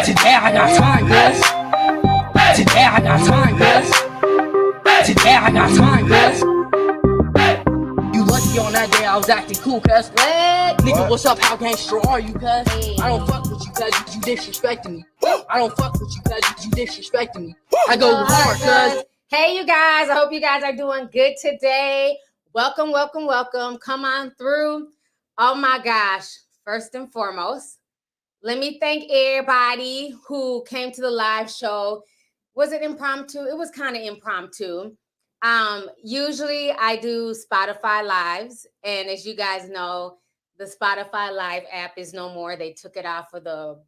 Today I got time, yes. Today I got time, yes. Today I got time, yes. You lucky on that day I was acting cool, cuz. Nigga, what's up? How gangster are you, cuz? I don't fuck with you, cuz you disrespecting me. I don't fuck with you, cuz you disrespecting me. I go hard, cuz. Hey, you guys. I hope you guys are doing good today. Welcome, welcome, welcome. Come on through. Oh my gosh. First and foremost, let me thank everybody who came to the live show. Was it impromptu? It was kind of impromptu. Usually I do Spotify lives, and as you guys know, the Spotify live app is no more. They took it off of the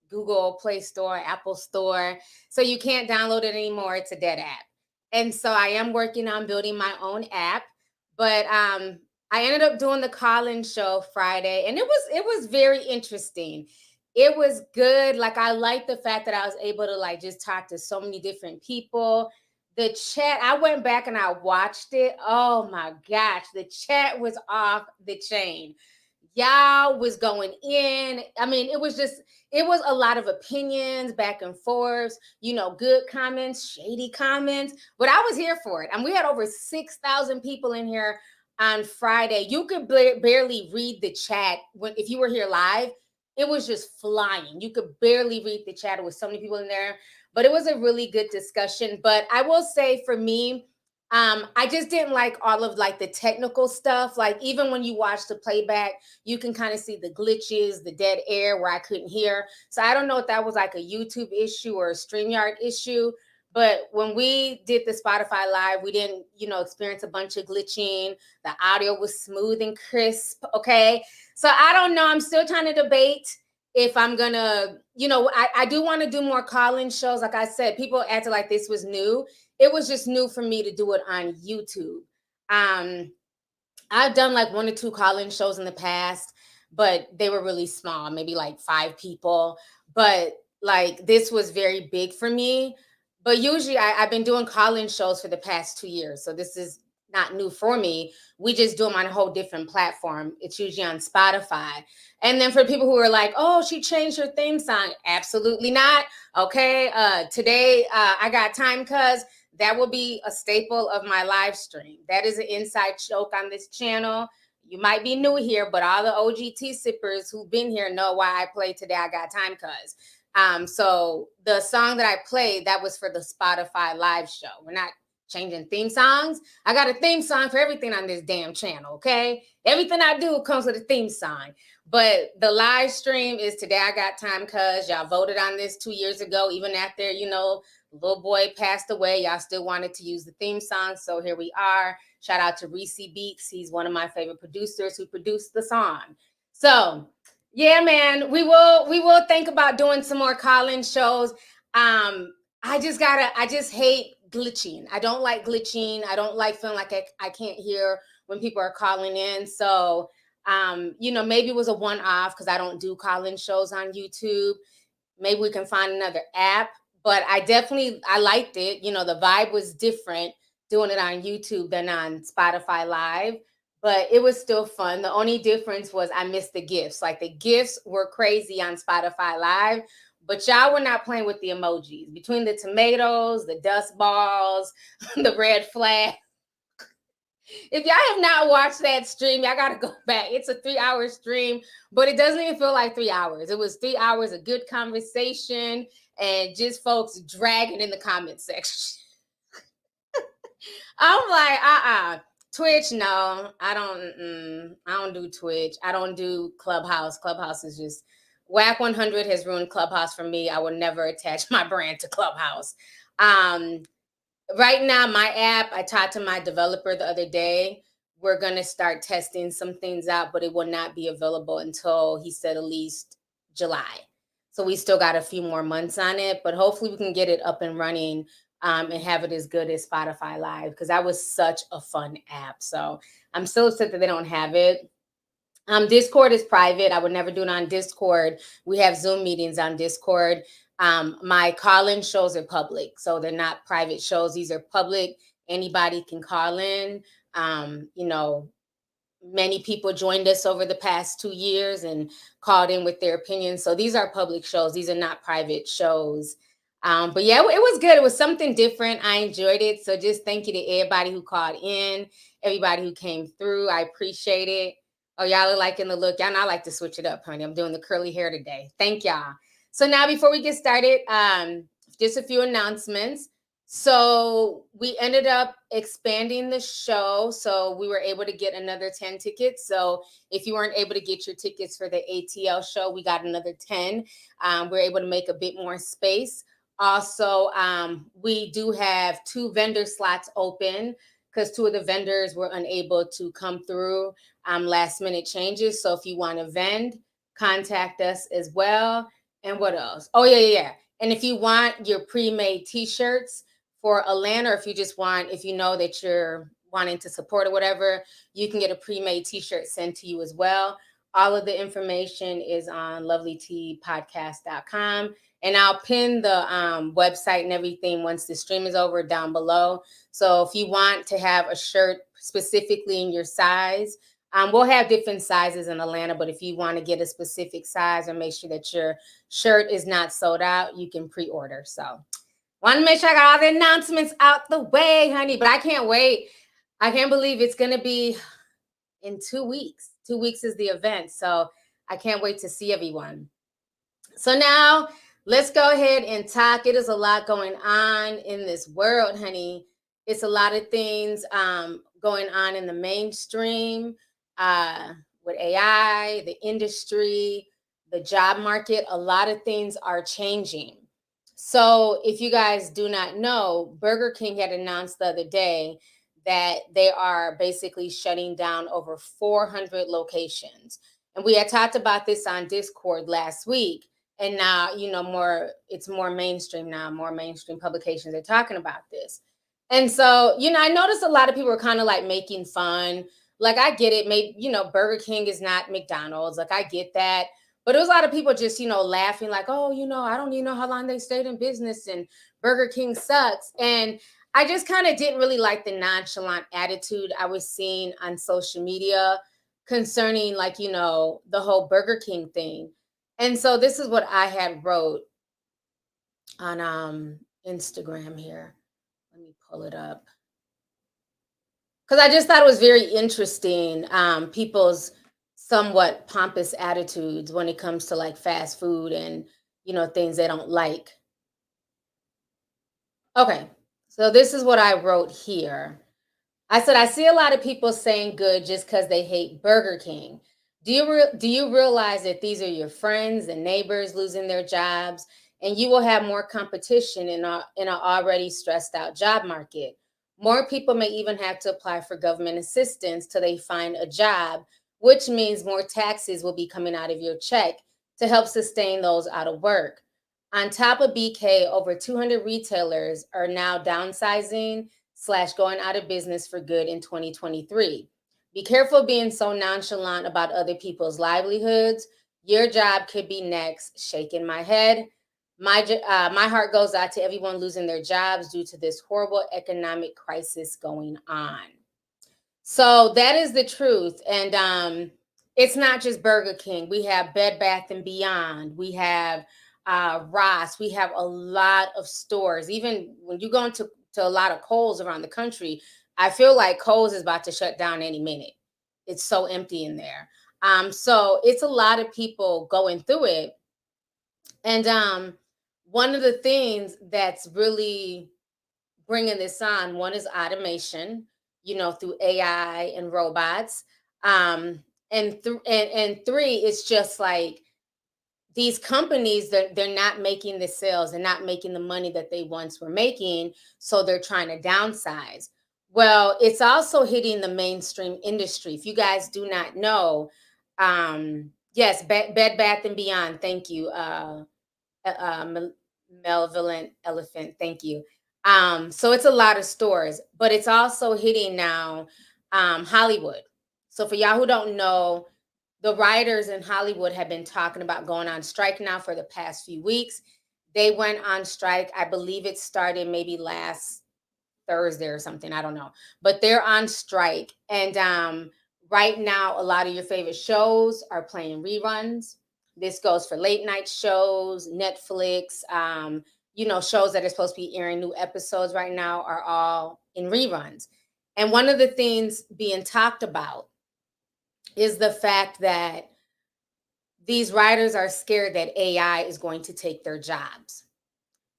Google Play Store, Apple Store, so you can't download it anymore. It's a dead app. And so I am working on building my own app, but I ended up doing the call-in show Friday, and it was very interesting. It was good. Like, I like the fact that I was able to like just talk to so many different people. The chat, I went back and I watched it. Oh my gosh, the chat was off the chain. Y'all was going in. I mean, it was a lot of opinions back and forth, good comments, shady comments, but I was here for it. And we had over 6,000 people in here on Friday. You could barely read the chat if you were here live. It was just flying. You could barely read the chat. There was so many people in there, but it was a really good discussion. But I will say, for me, I just didn't like all of like the technical stuff. Like, even when you watch the playback, you can kind of see the glitches, the dead air where I couldn't hear. So I don't know if that was like a YouTube issue or a StreamYard issue. But when we did the Spotify live, we didn't, experience a bunch of glitching. The audio was smooth and crisp. Okay. So I don't know. I'm still trying to debate if I'm going to, I do want to do more call-in shows. Like I said, people acted like this was new. It was just new for me to do it on YouTube. I've done like 1 or 2 call-in shows in the past, but they were really small, maybe like 5 people. But like, this was very big for me. But usually I've been doing call-in shows for the past 2 years. So this is not new for me. We just do them on a whole different platform. It's usually on Spotify. And then for people who are like, oh, she changed her theme song. Absolutely not. Okay. Today I got time, cuz that will be a staple of my live stream. That is an inside joke on this channel. You might be new here, but all the OGT sippers who've been here know why I play Today I Got Time, cuz. So the song that I played, that was for the Spotify live show. We're not changing theme songs. I got a theme song for everything on this damn channel, okay? Everything I do comes with a theme song. But the live stream is Today I Got Time, cuz y'all voted on this 2 years ago. Even after, little boy passed away, y'all still wanted to use the theme song. So here we are. Shout out to Reese Beats. He's one of my favorite producers who produced the song. So yeah, man, we will think about doing some more call-in shows. I just hate glitching. I don't like glitching. I don't like feeling like I can't hear when people are calling in. So, maybe it was a one-off because I don't do call-in shows on YouTube. Maybe we can find another app, but I liked it. The vibe was different doing it on YouTube than on Spotify Live. But it was still fun. The only difference was I missed the gifts. Like, the gifts were crazy on Spotify Live, but y'all were not playing with the emojis. Between the tomatoes, the dust balls, the red flag. If y'all have not watched that stream, y'all got to go back. It's a 3-hour stream, but it doesn't even feel like 3 hours. It was 3 hours of good conversation and just folks dragging in the comment section. I'm like, Twitch, no, I don't do Twitch. I don't do Clubhouse. Clubhouse is just Whack 100 has ruined Clubhouse for me. I will never attach my brand to Clubhouse. Right now, my app, I talked to my developer the other day. We're going to start testing some things out, but it will not be available until, he said, at least July. So we still got a few more months on it, but hopefully we can get it up and running and have it as good as Spotify Live, because that was such a fun app. So I'm so upset that they don't have it. Discord is private. I would never do it on Discord. We have Zoom meetings on Discord. My call-in shows are public, so they're not private shows. These are public. Anybody can call in. many people joined us over the past 2 years and called in with their opinions. So these are public shows. These are not private shows. But yeah, it was good. It was something different. I enjoyed it. So just thank you to everybody who called in, everybody who came through. I appreciate it. Oh, y'all are liking the look. Y'all know I like to switch it up, honey. I'm doing the curly hair today. Thank y'all. So now before we get started, just a few announcements. So we ended up expanding the show. So we were able to get another 10 tickets. So if you weren't able to get your tickets for the ATL show, we got another 10. We're able to make a bit more space. Also, we do have 2 vendor slots open because 2 of the vendors were unable to come through last minute changes. So if you want to vend, contact us as well. And what else? Oh, yeah. And if you want your pre-made t-shirts for Atlanta, or if you just want, if you know that you're wanting to support or whatever, you can get a pre-made t-shirt sent to you as well. All of the information is on lovelyti.podcast.com. And I'll pin the website and everything once the stream is over down below. So if you want to have a shirt specifically in your size, we'll have different sizes in Atlanta, but if you want to get a specific size or make sure that your shirt is not sold out, you can pre-order. So want to make sure I got all the announcements out the way, honey, but I can't wait. I can't believe it's going to be in 2 weeks. 2 weeks is the event. So I can't wait to see everyone. So now let's go ahead and talk. It is a lot going on in this world, honey. It's a lot of things going on in the mainstream with AI, the industry, the job market. A lot of things are changing. So if you guys do not know, Burger King had announced the other day that they are basically shutting down over 400 locations. And we had talked about this on Discord last week. And now, it's more mainstream now. More mainstream publications are talking about this. And so, I noticed a lot of people are kind of like making fun. Like, I get it. Maybe, Burger King is not McDonald's. Like, I get that. But it was a lot of people just, laughing like, oh, I don't even know how long they stayed in business and Burger King sucks. And I just kind of didn't really like the nonchalant attitude I was seeing on social media concerning the whole Burger King thing. And so this is what I had wrote on Instagram here. Let me pull it up. Because I just thought it was very interesting, people's somewhat pompous attitudes when it comes to like fast food and, things they don't like. Okay, so this is what I wrote here. I said, I see a lot of people saying good just because they hate Burger King. Do you realize that these are your friends and neighbors losing their jobs, and you will have more competition in an already stressed out job market? More people may even have to apply for government assistance till they find a job, which means more taxes will be coming out of your check to help sustain those out of work. On top of BK, over 200 retailers are now downsizing / going out of business for good in 2023. Be careful being so nonchalant about other people's livelihoods. Your job could be next. Shaking my head. My heart goes out to everyone losing their jobs due to this horrible economic crisis going on. So that is the truth. And it's not just Burger King. We have Bed Bath & Beyond. We have Ross. We have a lot of stores. Even when you go into a lot of Kohl's around the country, I feel like Kohl's is about to shut down any minute. It's so empty in there. So it's a lot of people going through it. And one of the things that's really bringing this on, one is automation, through AI and robots. And 3, it's just like these companies that they're not making the sales and not making the money that they once were making. So they're trying to downsize. Well, it's also hitting the mainstream industry. If you guys do not know, yes, Bed Bath & Beyond. Thank you. Malevolent Elephant. Thank you. So it's a lot of stores, but it's also hitting now Hollywood. So for y'all who don't know, the writers in Hollywood have been talking about going on strike now for the past few weeks. They went on strike. I believe it started maybe last Thursday or something. I don't know. But they're on strike. And Right now, a lot of your favorite shows are playing reruns. This goes for late night shows, Netflix, shows that are supposed to be airing new episodes right now are all in reruns. And one of the things being talked about is the fact that these writers are scared that AI is going to take their jobs.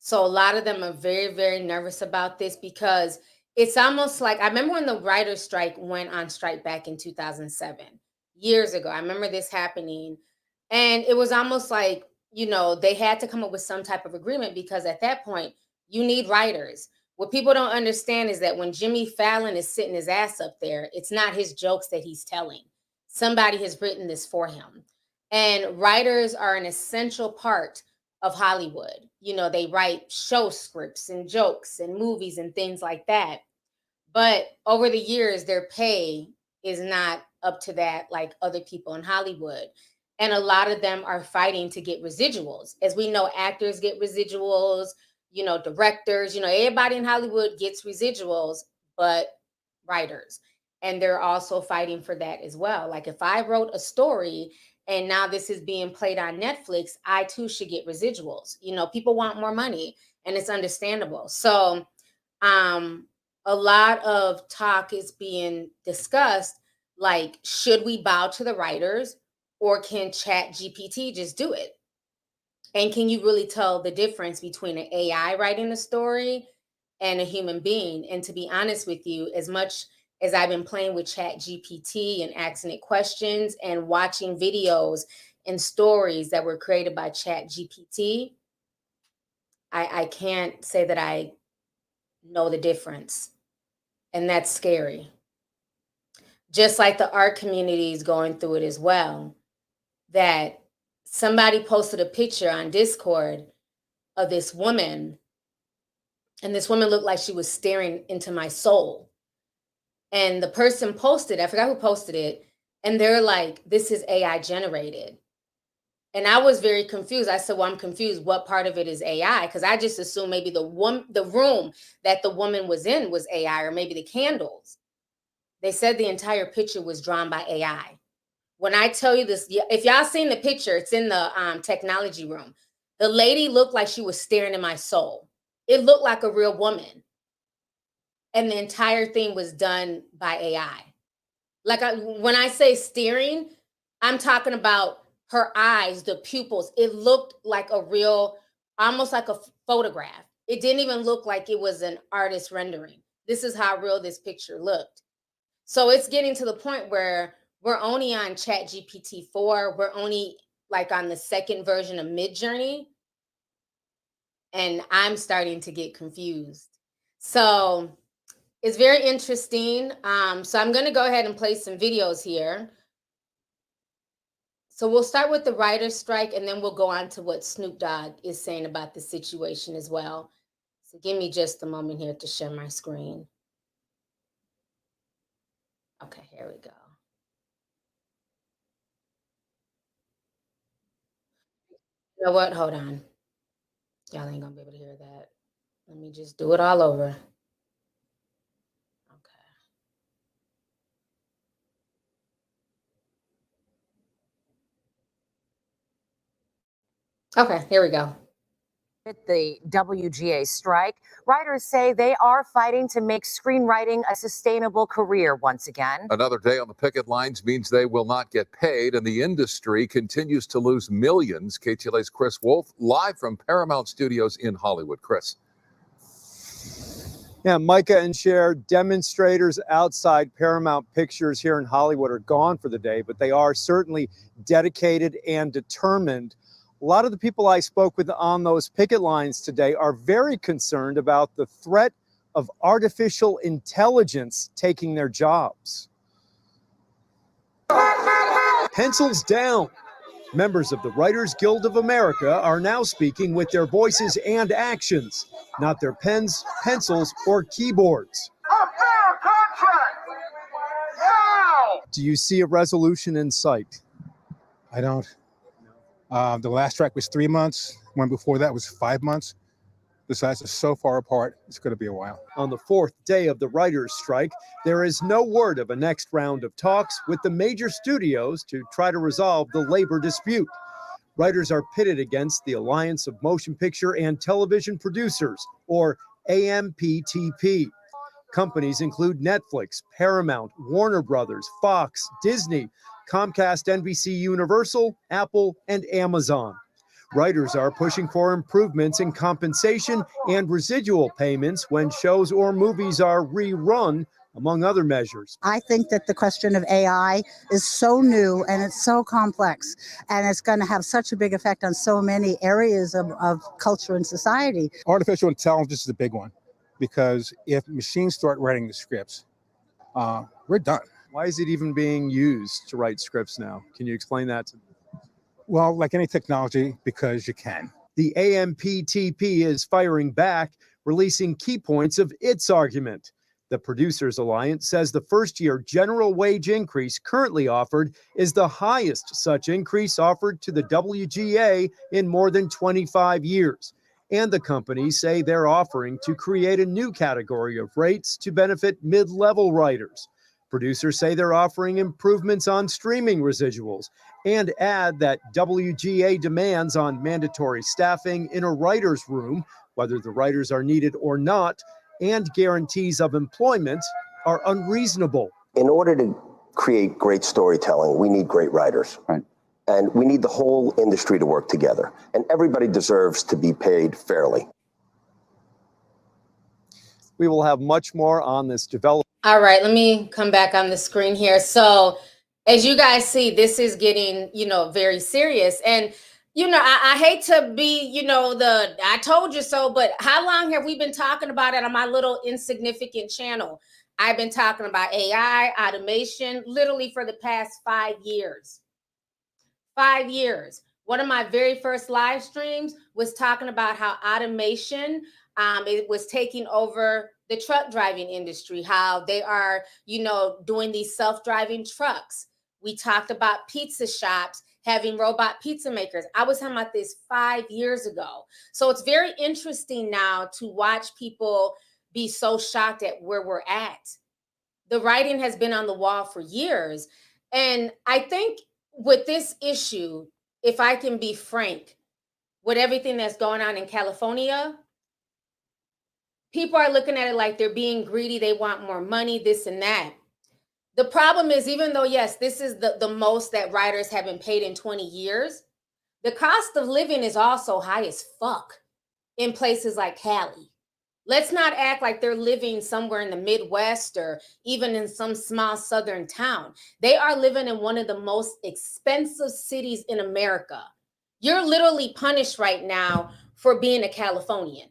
So a lot of them are very, very nervous about this because it's almost like, I remember when the writer's strike went on strike back in 2007, years ago. I remember this happening. And it was almost like, they had to come up with some type of agreement because at that point, you need writers. What people don't understand is that when Jimmy Fallon is sitting his ass up there, it's not his jokes that he's telling. Somebody has written this for him. And writers are an essential part of Hollywood. They write show scripts and jokes and movies and things like that. But over the years, their pay is not up to that like other people in Hollywood. And a lot of them are fighting to get residuals. As we know, actors get residuals, directors, everybody in Hollywood gets residuals, but writers. And they're also fighting for that as well. Like if I wrote a story and now this is being played on Netflix, I too should get residuals. People want more money and it's understandable. So a lot of talk is being discussed, like, should we bow to the writers or can Chat GPT just do it? And can you really tell the difference between an AI writing a story and a human being? And to be honest with you, as much as I've been playing with Chat GPT and asking it questions and watching videos and stories that were created by Chat GPT, I can't say that I know the difference. And that's scary. Just like the art community is going through it as well, that somebody posted a picture on Discord of this woman, and this woman looked like she was staring into my soul. And the person posted, I forgot who posted it, and they're like, this is AI generated. And I was very confused. I said, well, I'm confused. What part of it is AI? Because I just assumed maybe the room that the woman was in was AI, or maybe the candles. They said the entire picture was drawn by AI. When I tell you this, if y'all seen the picture, it's in the technology room. The lady looked like she was staring in my soul. It looked like a real woman. And the entire thing was done by AI. Like when I say staring, I'm talking about her eyes, the pupils. It looked like a real, almost like a photograph. It didn't even look like it was an artist rendering. This is how real this picture looked. So it's getting to the point where we're only on Chat GPT 4. We're only like on the second version of Midjourney. And I'm starting to get confused. So it's very interesting. So I'm going to go ahead and play some videos here. So we'll start with the writer's strike, and then we'll go on to what Snoop Dogg is saying about the situation as well. So give me just a moment here to share my screen. Okay, here we go. You know what? Hold on. Y'all ain't gonna be able to hear that. Let me just do it all over. Okay, here we go. At the WGA strike, writers say they are fighting to make screenwriting a sustainable career once again. Another day on the picket lines means they will not get paid, and the industry continues to lose millions. KTLA's Chris Wolf, live from Paramount Studios in Hollywood. Chris. Yeah, Micah and Cher, demonstrators outside Paramount Pictures here in Hollywood are gone for the day, but they are certainly dedicated and determined. A lot of the people I spoke with on those picket lines today are very concerned about the threat of artificial intelligence taking their jobs. Pencils down. Members of the Writers Guild of America are now speaking with their voices and actions, not their pens, pencils, or keyboards. A fair contract! Now! Do you see a resolution in sight? I don't. The last strike was 3 months. One before that was 5 months. The sides are so far apart, it's going to be a while. On the fourth day of the writers' strike, there is no word of a next round of talks with the major studios to try to resolve the labor dispute. Writers are pitted against the Alliance of Motion Picture and Television Producers, or AMPTP. Companies include Netflix, Paramount, Warner Brothers, Fox, Disney, Comcast, NBC Universal, Apple, and Amazon. Writers are pushing for improvements in compensation and residual payments when shows or movies are rerun, among other measures. I think that the question of AI is so new and it's so complex, and it's going to have such a big effect on so many areas of culture and society. Artificial intelligence is a big one, because if machines start writing the scripts, we're done. Why is it even being used to write scripts now? Can you explain that to me? Well, like any technology, because you can. The AMPTP is firing back, releasing key points of its argument. The Producers Alliance says the first-year general wage increase currently offered is the highest such increase offered to the WGA in more than 25 years. And the companies say they're offering to create a new category of rates to benefit mid-level writers. Producers say they're offering improvements on streaming residuals and add that WGA demands on mandatory staffing in a writer's room, whether the writers are needed or not, and guarantees of employment are unreasonable. In order to create great storytelling, we need great writers. Right. And we need the whole industry to work together. And everybody deserves to be paid fairly. We will have much more on this development. All right, let me come back on the screen here. So as you guys see, this is getting, very serious. And, I hate to be, I told you so, but how long have we been talking about it on my little insignificant channel? I've been talking about AI, automation, literally for the past 5 years. 5 years. One of my very first live streams was talking about how automation, it was taking over the truck driving industry, how they are, doing these self-driving trucks. We talked about pizza shops having robot pizza makers. I was talking about this 5 years ago. So it's very interesting now to watch people be so shocked at where we're at. The writing has been on the wall for years. And I think with this issue, if I can be frank, with everything that's going on in California, people are looking at it like they're being greedy. They want more money, this and that. The problem is, even though, yes, this is the most that writers have been paid in 20 years, the cost of living is also high as fuck in places like Cali. Let's not act like they're living somewhere in the Midwest or even in some small southern town. They are living in one of the most expensive cities in America. You're literally punished right now for being a Californian.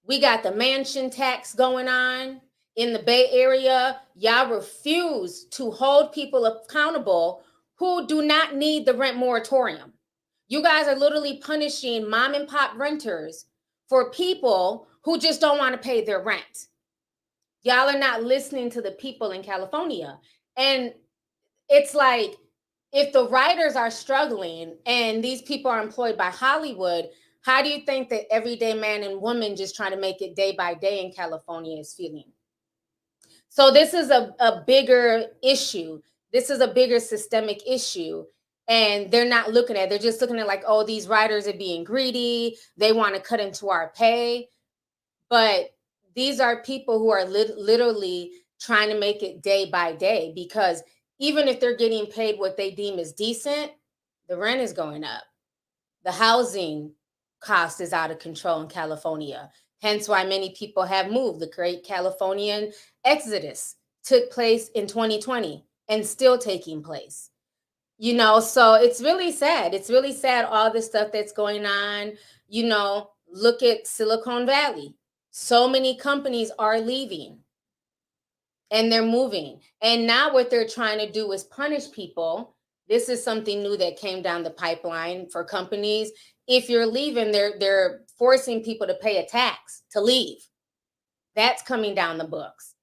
We got the mansion tax going on in the Bay Area. Y'all refuse to hold people accountable who do not need the rent moratorium. You guys are literally punishing mom and pop renters for people who just don't want to pay their rent. Y'all are not listening to the people in California. And it's like, if the writers are struggling and these people are employed by Hollywood, how do you think that everyday man and woman just trying to make it day by day in California is feeling? So this is a bigger issue. This is a bigger systemic issue. And they're not looking at it. They're just looking at like, oh, these writers are being greedy. They want to cut into our pay. But these are people who are literally trying to make it day by day, because even if they're getting paid what they deem as decent, the rent is going up. The housing cost is out of control in California. Hence why many people have moved. The great Californian exodus took place in 2020 and still taking place. So it's really sad. It's really sad, all this stuff that's going on. Look at Silicon Valley. So many companies are leaving and they're moving. And now what they're trying to do is punish people. This is something new that came down the pipeline for companies. If you're leaving, they're forcing people to pay a tax to leave. That's coming down the books.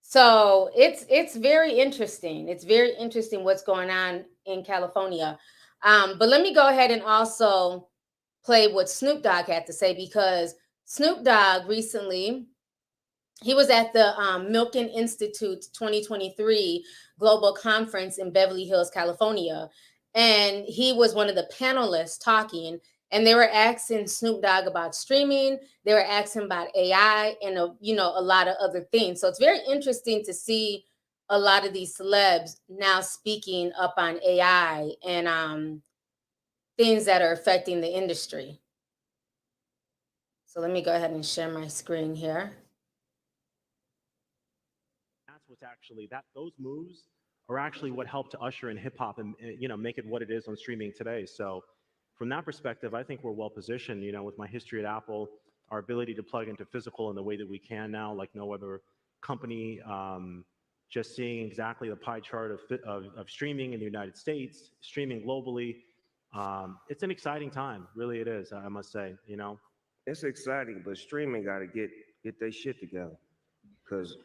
So it's very interesting. It's very interesting what's going on in California. But let me go ahead and also play what Snoop Dogg had to say, because Snoop Dogg recently, he was at the Milken Institute 2023 Global Conference in Beverly Hills, California. And he was one of the panelists talking, and they were asking Snoop Dogg about streaming. They were asking about AI and, a lot of other things. So it's very interesting to see a lot of these celebs now speaking up on AI and things that are affecting the industry. So let me go ahead and share my screen here. That's what's actually, those moves are actually what helped to usher in hip hop and make it what it is on streaming today. So from that perspective, I think we're well positioned, with my history at Apple, our ability to plug into physical in the way that we can now, like no other company, just seeing exactly the pie chart of streaming in the United States, streaming globally. It's an exciting time, really it is, I must say, It's exciting, but streaming got to get their shit together, because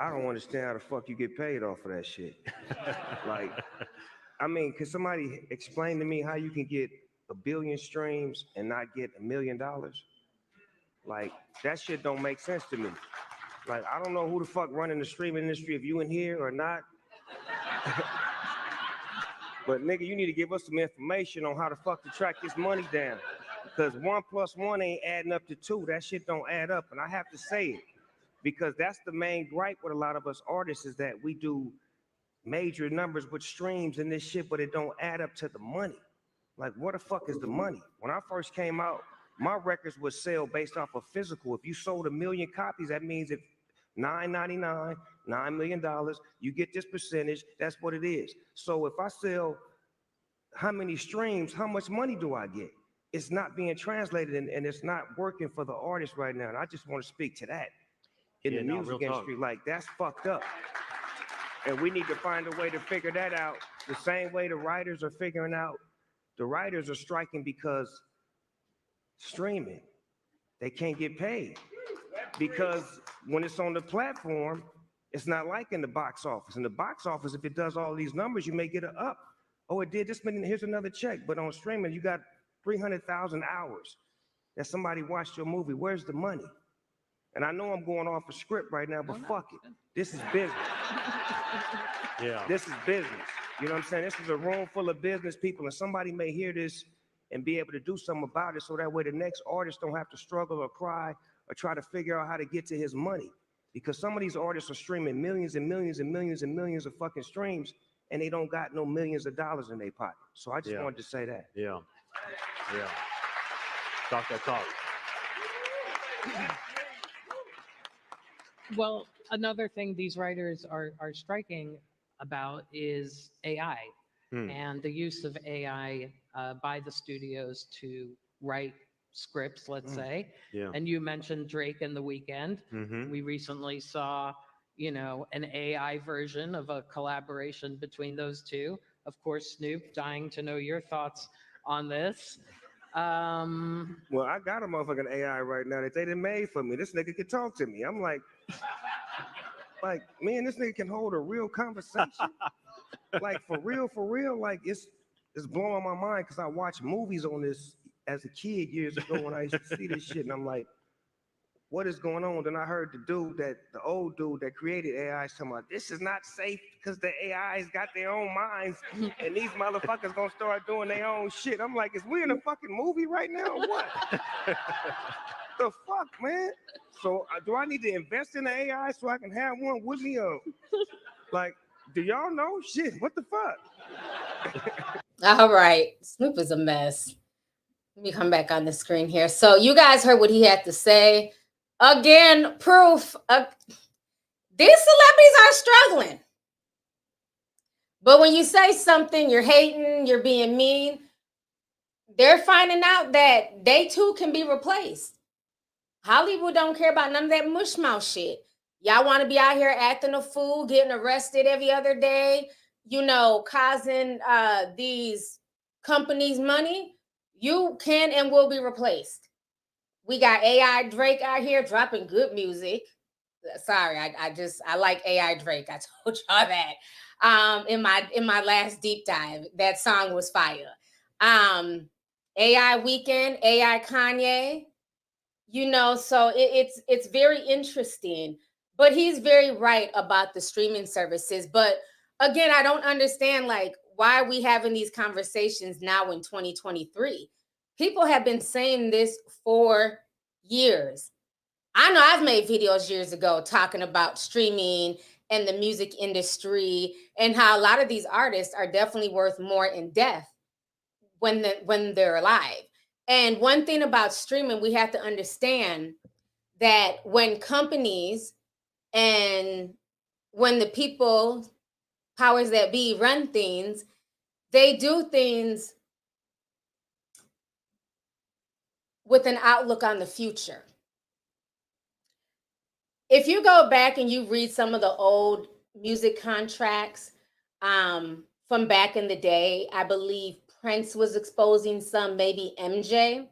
I don't understand how the fuck you get paid off of that shit. Like, I mean, can somebody explain to me how you can get 1 billion streams and not get $1 million? Like, that shit don't make sense to me. Like, I don't know who the fuck running the streaming industry, if you in here or not. But nigga, you need to give us some information on how the fuck to track this money down. Because 1 + 1 ain't adding up to 2. That shit don't add up. And I have to say it, because that's the main gripe with a lot of us artists, is that we do major numbers with streams and this shit, but it don't add up to the money. Like, what the fuck is the money? When I first came out, my records would sell based off of physical. If you sold 1 million copies, that means if $9.99, $9 million, you get this percentage. That's what it is. So if I sell how many streams, how much money do I get? It's not being translated, and it's not working for the artist right now. And I just want to speak to that. In the music industry, like, that's fucked up. And we need to find a way to figure that out. The same way the writers are figuring out. The writers are striking because streaming, they can't get paid. Because when it's on the platform, it's not like in the box office. In the box office, if it does all these numbers, you may get an up. Oh, it did this many, here's another check. But on streaming, you got 300,000 hours that somebody watched your movie. Where's the money? And I know I'm going off a script right now, but fuck it. This is business. Yeah. This is business. You know what I'm saying? This is a room full of business people, and somebody may hear this and be able to do something about it, so that way the next artist don't have to struggle or cry or try to figure out how to get to his money. Because some of these artists are streaming millions and millions and millions and millions of fucking streams, and they don't got no millions of dollars in their pocket. So I just wanted to say that. Yeah. Yeah. Talk that talk. Well, another thing these writers are striking about is AI and the use of AI by the studios to write scripts, let's say. Yeah. And you mentioned Drake and The Weeknd. We recently saw, an AI version of a collaboration between those two. Of course, Snoop, dying to know your thoughts on this. Well, I got a motherfucking AI right now that they done made for me. This nigga can talk to me. I'm like, man, this nigga can hold a real conversation. Like, for real, like, it's blowing my mind, because I watched movies on this as a kid years ago when I used to see this shit, and I'm like, what is going on? Then I heard the old dude that created AI talking about, this is not safe because the AI's got their own minds and these motherfuckers gonna start doing their own shit. I'm like, is we in a fucking movie right now or what? The fuck, man? So do I need to invest in the AI so I can have one with me? Or, like, do y'all know? Shit, what the fuck? All right. Snoop is a mess. Let me come back on the screen here. So you guys heard what he had to say. Again, proof. These celebrities are struggling. But when you say something, you're hating, you're being mean, they're finding out that they too can be replaced. Hollywood don't care about none of that mush mouth shit. Y'all want to be out here acting a fool, getting arrested every other day, causing these companies money. You can and will be replaced. We got AI Drake out here dropping good music. Sorry, I like AI Drake. I told y'all that in my last deep dive. That song was fire. And AI Weekend, AI Kanye, you know, so it's very interesting. But he's very right about the streaming services. But again, I don't understand, like, why are we having these conversations now in 2023? People have been saying this for years. I know I've made videos years ago talking about streaming and the music industry and how a lot of these artists are definitely worth more in death when they're alive. And one thing about streaming, we have to understand that when companies and when the people, powers that be, run things, they do things with an outlook on the future. If you go back and you read some of the old music contracts from back in the day, I believe Prince was exposing some, maybe MJ.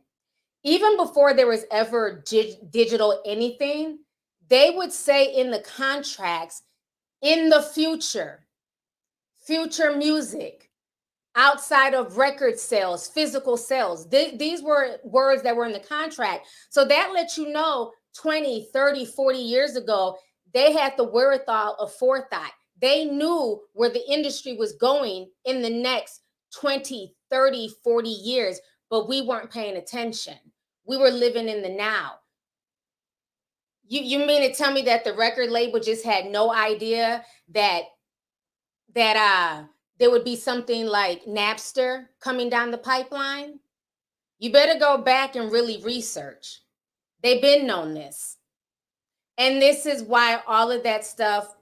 Even before there was ever digital anything, they would say in the contracts, in the future music, outside of record sales, physical sales. These were words that were in the contract. So that lets you know 20, 30, 40 years ago, they had the wherewithal of forethought. They knew where the industry was going in the next 20, 30, 40 years, but we weren't paying attention. We were living in the now. You mean to tell me that the record label just had no idea that there would be something like Napster coming down the pipeline? You better go back and really research. They've been known this. And this is why all of that stuff,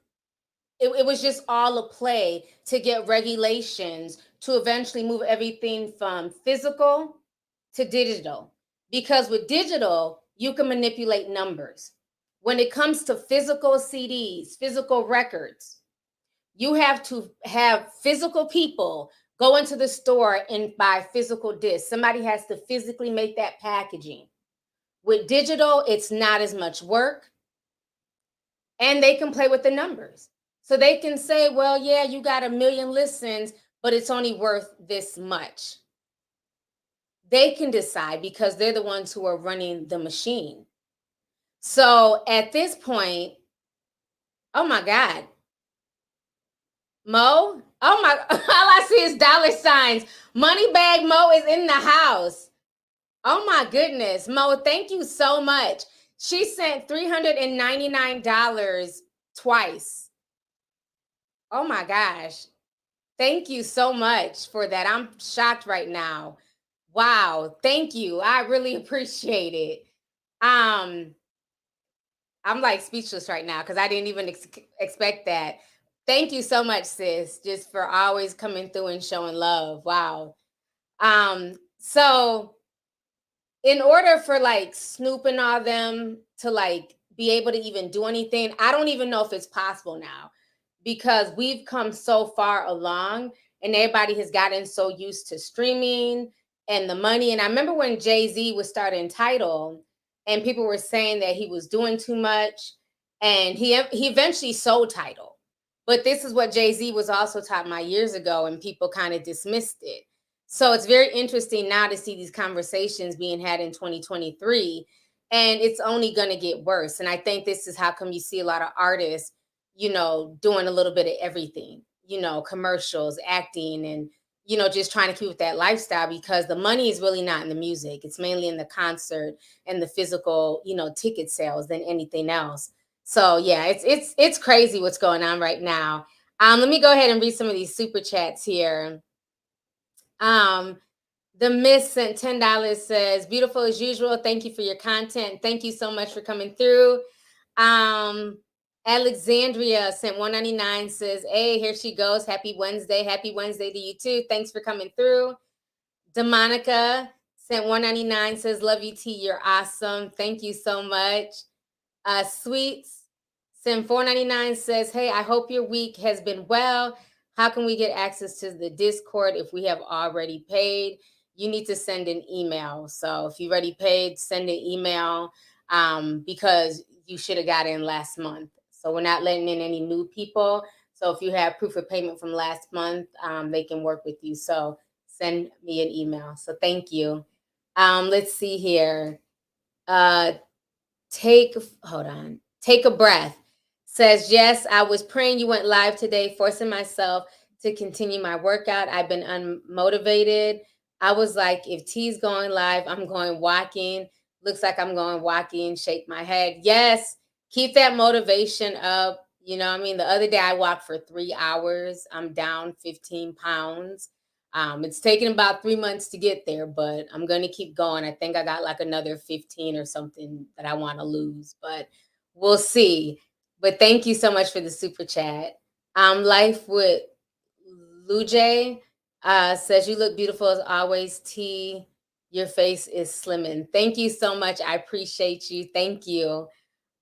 it was just all a play to get regulations to eventually move everything from physical to digital. Because with digital, you can manipulate numbers. When it comes to physical CDs, physical records, you have to have physical people go into the store and buy physical discs. Somebody has to physically make that packaging. With digital, it's not as much work. And they can play with the numbers. So they can say, well, yeah, you got 1 million listens, but it's only worth this much. They can decide because they're the ones who are running the machine. So at this point, oh my God. Mo, oh my, all I see is dollar signs. Moneybag Mo is in the house. Oh my goodness. Mo, thank you so much. She sent $399 twice. Oh my gosh. Thank you so much for that. I'm shocked right now. Wow. Thank you. I really appreciate it. I'm like speechless right now because I didn't even expect that. Thank you so much, sis, just for always coming through and showing love. Wow. So in order for like Snoop and all them to like be able to even do anything, I don't even know if it's possible now because we've come so far along and everybody has gotten so used to streaming and the money. And I remember when Jay-Z was starting Tidal and people were saying that he was doing too much and he eventually sold Tidal. But this is what Jay-Z was also talking about years ago and people kind of dismissed it. So it's very interesting now to see these conversations being had in 2023 and it's only going to get worse. And I think this is how come you see a lot of artists, you know, doing a little bit of everything, you know, commercials, acting, and, you know, just trying to keep with that lifestyle because the money is really not in the music. It's mainly in the concert and the physical, you know, ticket sales than anything else. So yeah, it's crazy what's going on right now. Let me go ahead and read some of these super chats here. The Miss sent $10, says, beautiful as usual. Thank you for your content. Thank you so much for coming through. Alexandria sent $1.99, says, hey, here she goes. Happy Wednesday. Happy Wednesday to you too. Thanks for coming through. Demonica sent $1.99, says, Lovelyti, you're awesome. Thank you so much. Sweets sent $4.99, says, hey, I hope your week has been well. How can we get access to the Discord if we have already paid? You need to send an email. So if you already paid, send an email because you should have got in last month. So we're not letting in any new people. So if you have proof of payment from last month, they can work with you. So send me an email. So thank you. Let's see here. Take a breath says, yes, I was praying you went live today, forcing myself to continue my workout. I've been unmotivated. I was like, if T's going live, I'm going walking. Looks like I'm going walking. Shake my head. Yes, keep that motivation up. You know what I mean? The other day I walked for 3 hours. I'm down 15 pounds. It's taken about 3 months to get there, but I'm going to keep going. I think I got like another 15 or something that I want to lose, but we'll see. But thank you so much for the super chat. Life with Luje says, you look beautiful as always, T. Your face is slimming. Thank you so much. I appreciate you. Thank you.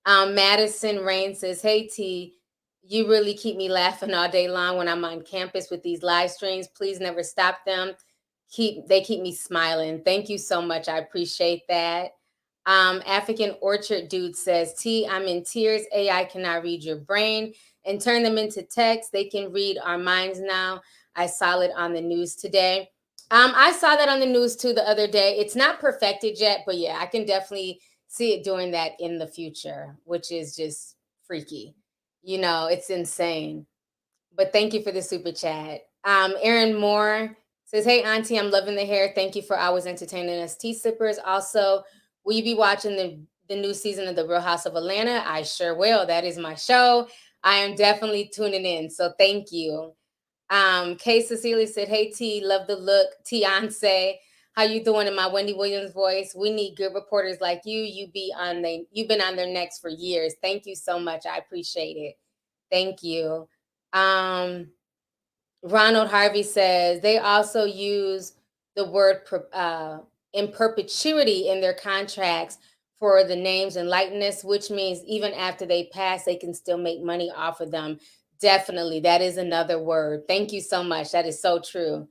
Madison Rain says, hey, T, you really keep me laughing all day long when I'm on campus with these live streams. Please never stop them. They keep me smiling. Thank you so much. I appreciate that. African Orchard Dude says, T, I'm in tears. AI cannot read your brain and turn them into text. They can read our minds now. I saw it on the news today. I saw that on the news too the other day. It's not perfected yet, but yeah, I can definitely see it doing that in the future, which is just freaky. You know, it's insane. But thank you for the super chat. Aaron Moore says, hey, Auntie, I'm loving the hair. Thank you for always entertaining us tea sippers. Also, will you be watching the new season of The Real House of Atlanta? I sure will. That is my show. I am definitely tuning in. So thank you. Kay Cecilia said, hey, T, love the look. Tiance, how you doing in my Wendy Williams voice? We need good reporters like you. You've been on their necks for years. Thank you so much. I appreciate it. Thank you. Ronald Harvey says, they also use the word in perpetuity in their contracts for the names and likeness, which means even after they pass, they can still make money off of them. Definitely. That is another word. Thank you so much. That is so true.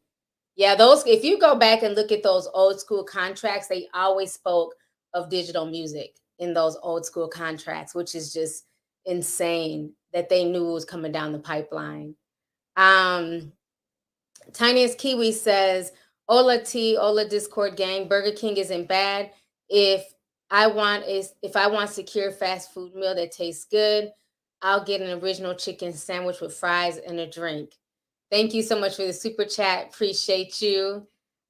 Yeah, if you go back and look at those old school contracts, they always spoke of digital music in those old school contracts, which is just insane that they knew it was coming down the pipeline. Tiniest Kiwi says, Ola T, Ola Discord gang, Burger King isn't bad. If I want secure fast food meal that tastes good, I'll get an original chicken sandwich with fries and a drink. Thank you so much for the super chat. Appreciate you.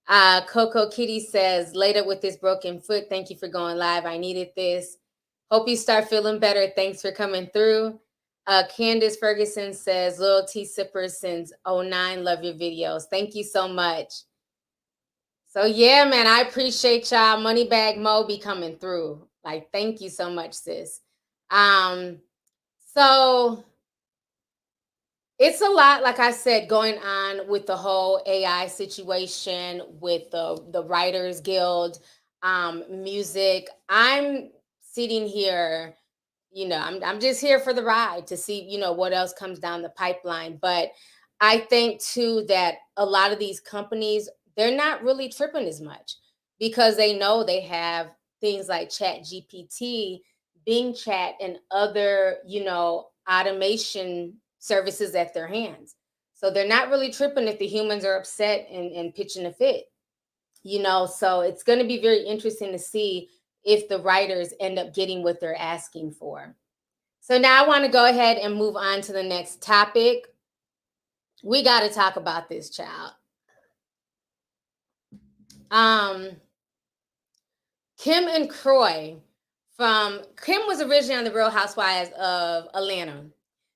Coco Kitty says, later with this broken foot. Thank you for going live. I needed this. Hope you start feeling better. Thanks for coming through. Candace Ferguson says, Little Tea Sipper since 09. Love your videos. Thank you so much. So yeah, man, I appreciate y'all. Moneybag Mo be coming through. Like, thank you so much, sis. So it's a lot, like I said, going on with the whole AI situation, with the Writers Guild, music. I'm sitting here, you know, I'm just here for the ride to see, you know, what else comes down the pipeline. But I think too that a lot of these companies, they're not really tripping as much because they know they have things like Chat GPT, Bing Chat, and other, you know, automation services at their hands. So they're not really tripping if the humans are upset and pitching a fit, you know. So it's going to be very interesting to see if the writers end up getting what they're asking for. So now I want to go ahead and move on to the next topic. We got to talk about this, child. Kim and Kroy Kim was originally on The Real Housewives of Atlanta.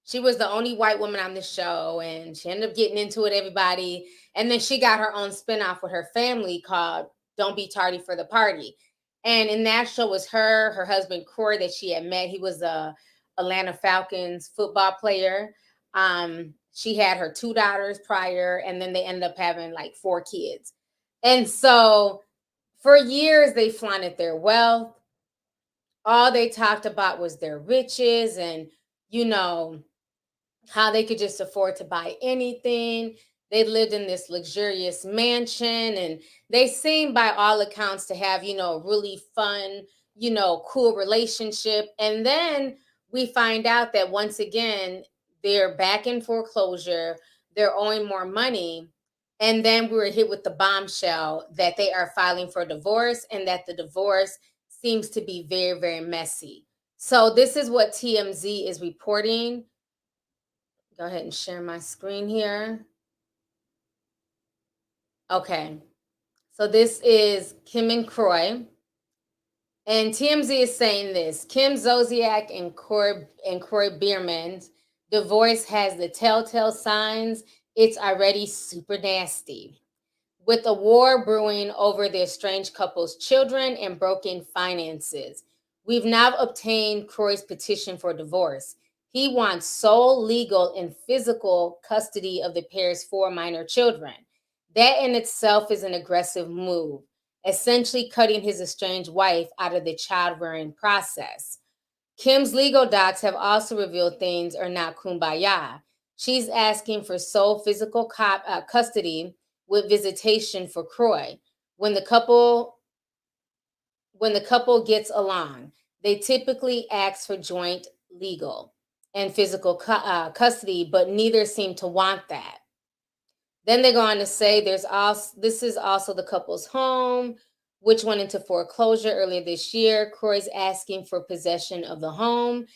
She was the only white woman on the show, and she ended up getting into it, everybody. And then she got her own spinoff with her family called Don't Be Tardy for the Party. And in that show was her husband, Kroy, that she had met. He was a Atlanta Falcons football player. She had her 2 daughters prior, and then they ended up having like 4 kids. And so for years, they flaunted their wealth. All they talked about was their riches and, you know, how they could just afford to buy anything. They lived in this luxurious mansion, and they seemed by all accounts to have, you know, really fun, you know, cool relationship. And then we find out that once again, they're back in foreclosure. They're owing more money. And then we were hit with the bombshell that they are filing for divorce and that the divorce seems to be very, very messy. So this is what TMZ is reporting. Go ahead and share my screen here. Okay. So this is Kim and Kroy. And TMZ is saying this: Kim Zolciak and Kroy Biermann's divorce has the telltale signs. It's already super nasty. With a war brewing over the estranged couple's children and broken finances, we've now obtained Kroy's petition for divorce. He wants sole legal and physical custody of the pair's 4 minor children. That in itself is an aggressive move, essentially cutting his estranged wife out of the child-rearing process. Kim's legal docs have also revealed things are not kumbaya. She's asking for sole physical custody with visitation for Kroy. When the couple gets along, they typically ask for joint legal and physical custody, but neither seem to want that. Then they go on to say this is also the couple's home, which went into foreclosure earlier this year. Kroy's asking for possession of the home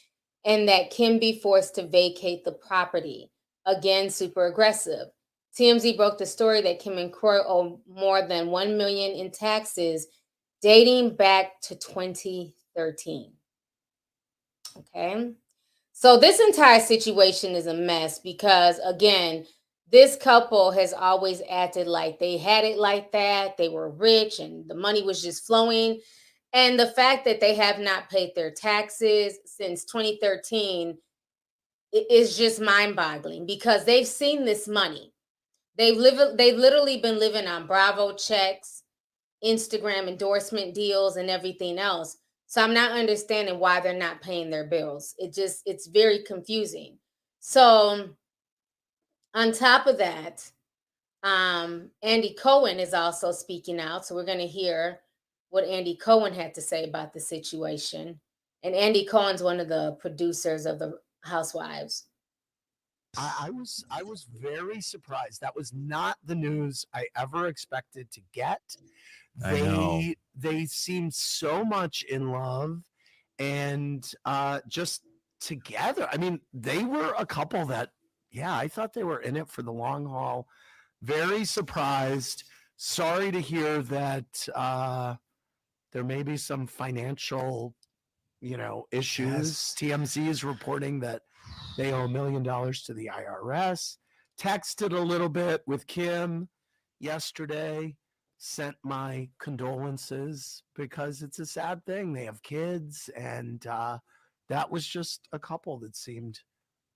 and that Kim be forced to vacate the property. Again, super aggressive. TMZ broke the story that Kim and Kroy owe more than $1 million in taxes dating back to 2013. Okay. So this entire situation is a mess because, again, this couple has always acted like they had it like that. They were rich and the money was just flowing. And the fact that they have not paid their taxes since 2013 is just mind-boggling because they've seen this money. They've literally been living on Bravo checks, Instagram endorsement deals, and everything else. So I'm not understanding why they're not paying their bills. It's very confusing. So on top of that, Andy Cohen is also speaking out. So we're going to hear what Andy Cohen had to say about the situation. And Andy Cohen's one of the producers of the Housewives. I was very surprised. That was not the news I ever expected to get. They seemed so much in love and just together. I mean, they were a couple that, yeah, I thought they were in it for the long haul. Very surprised. Sorry to hear that there may be some financial, issues. Yes. TMZ is reporting that they owe $1 million to the IRS. Texted a little bit with Kim yesterday. Sent my condolences because it's a sad thing. They have kids, and that was just a couple that seemed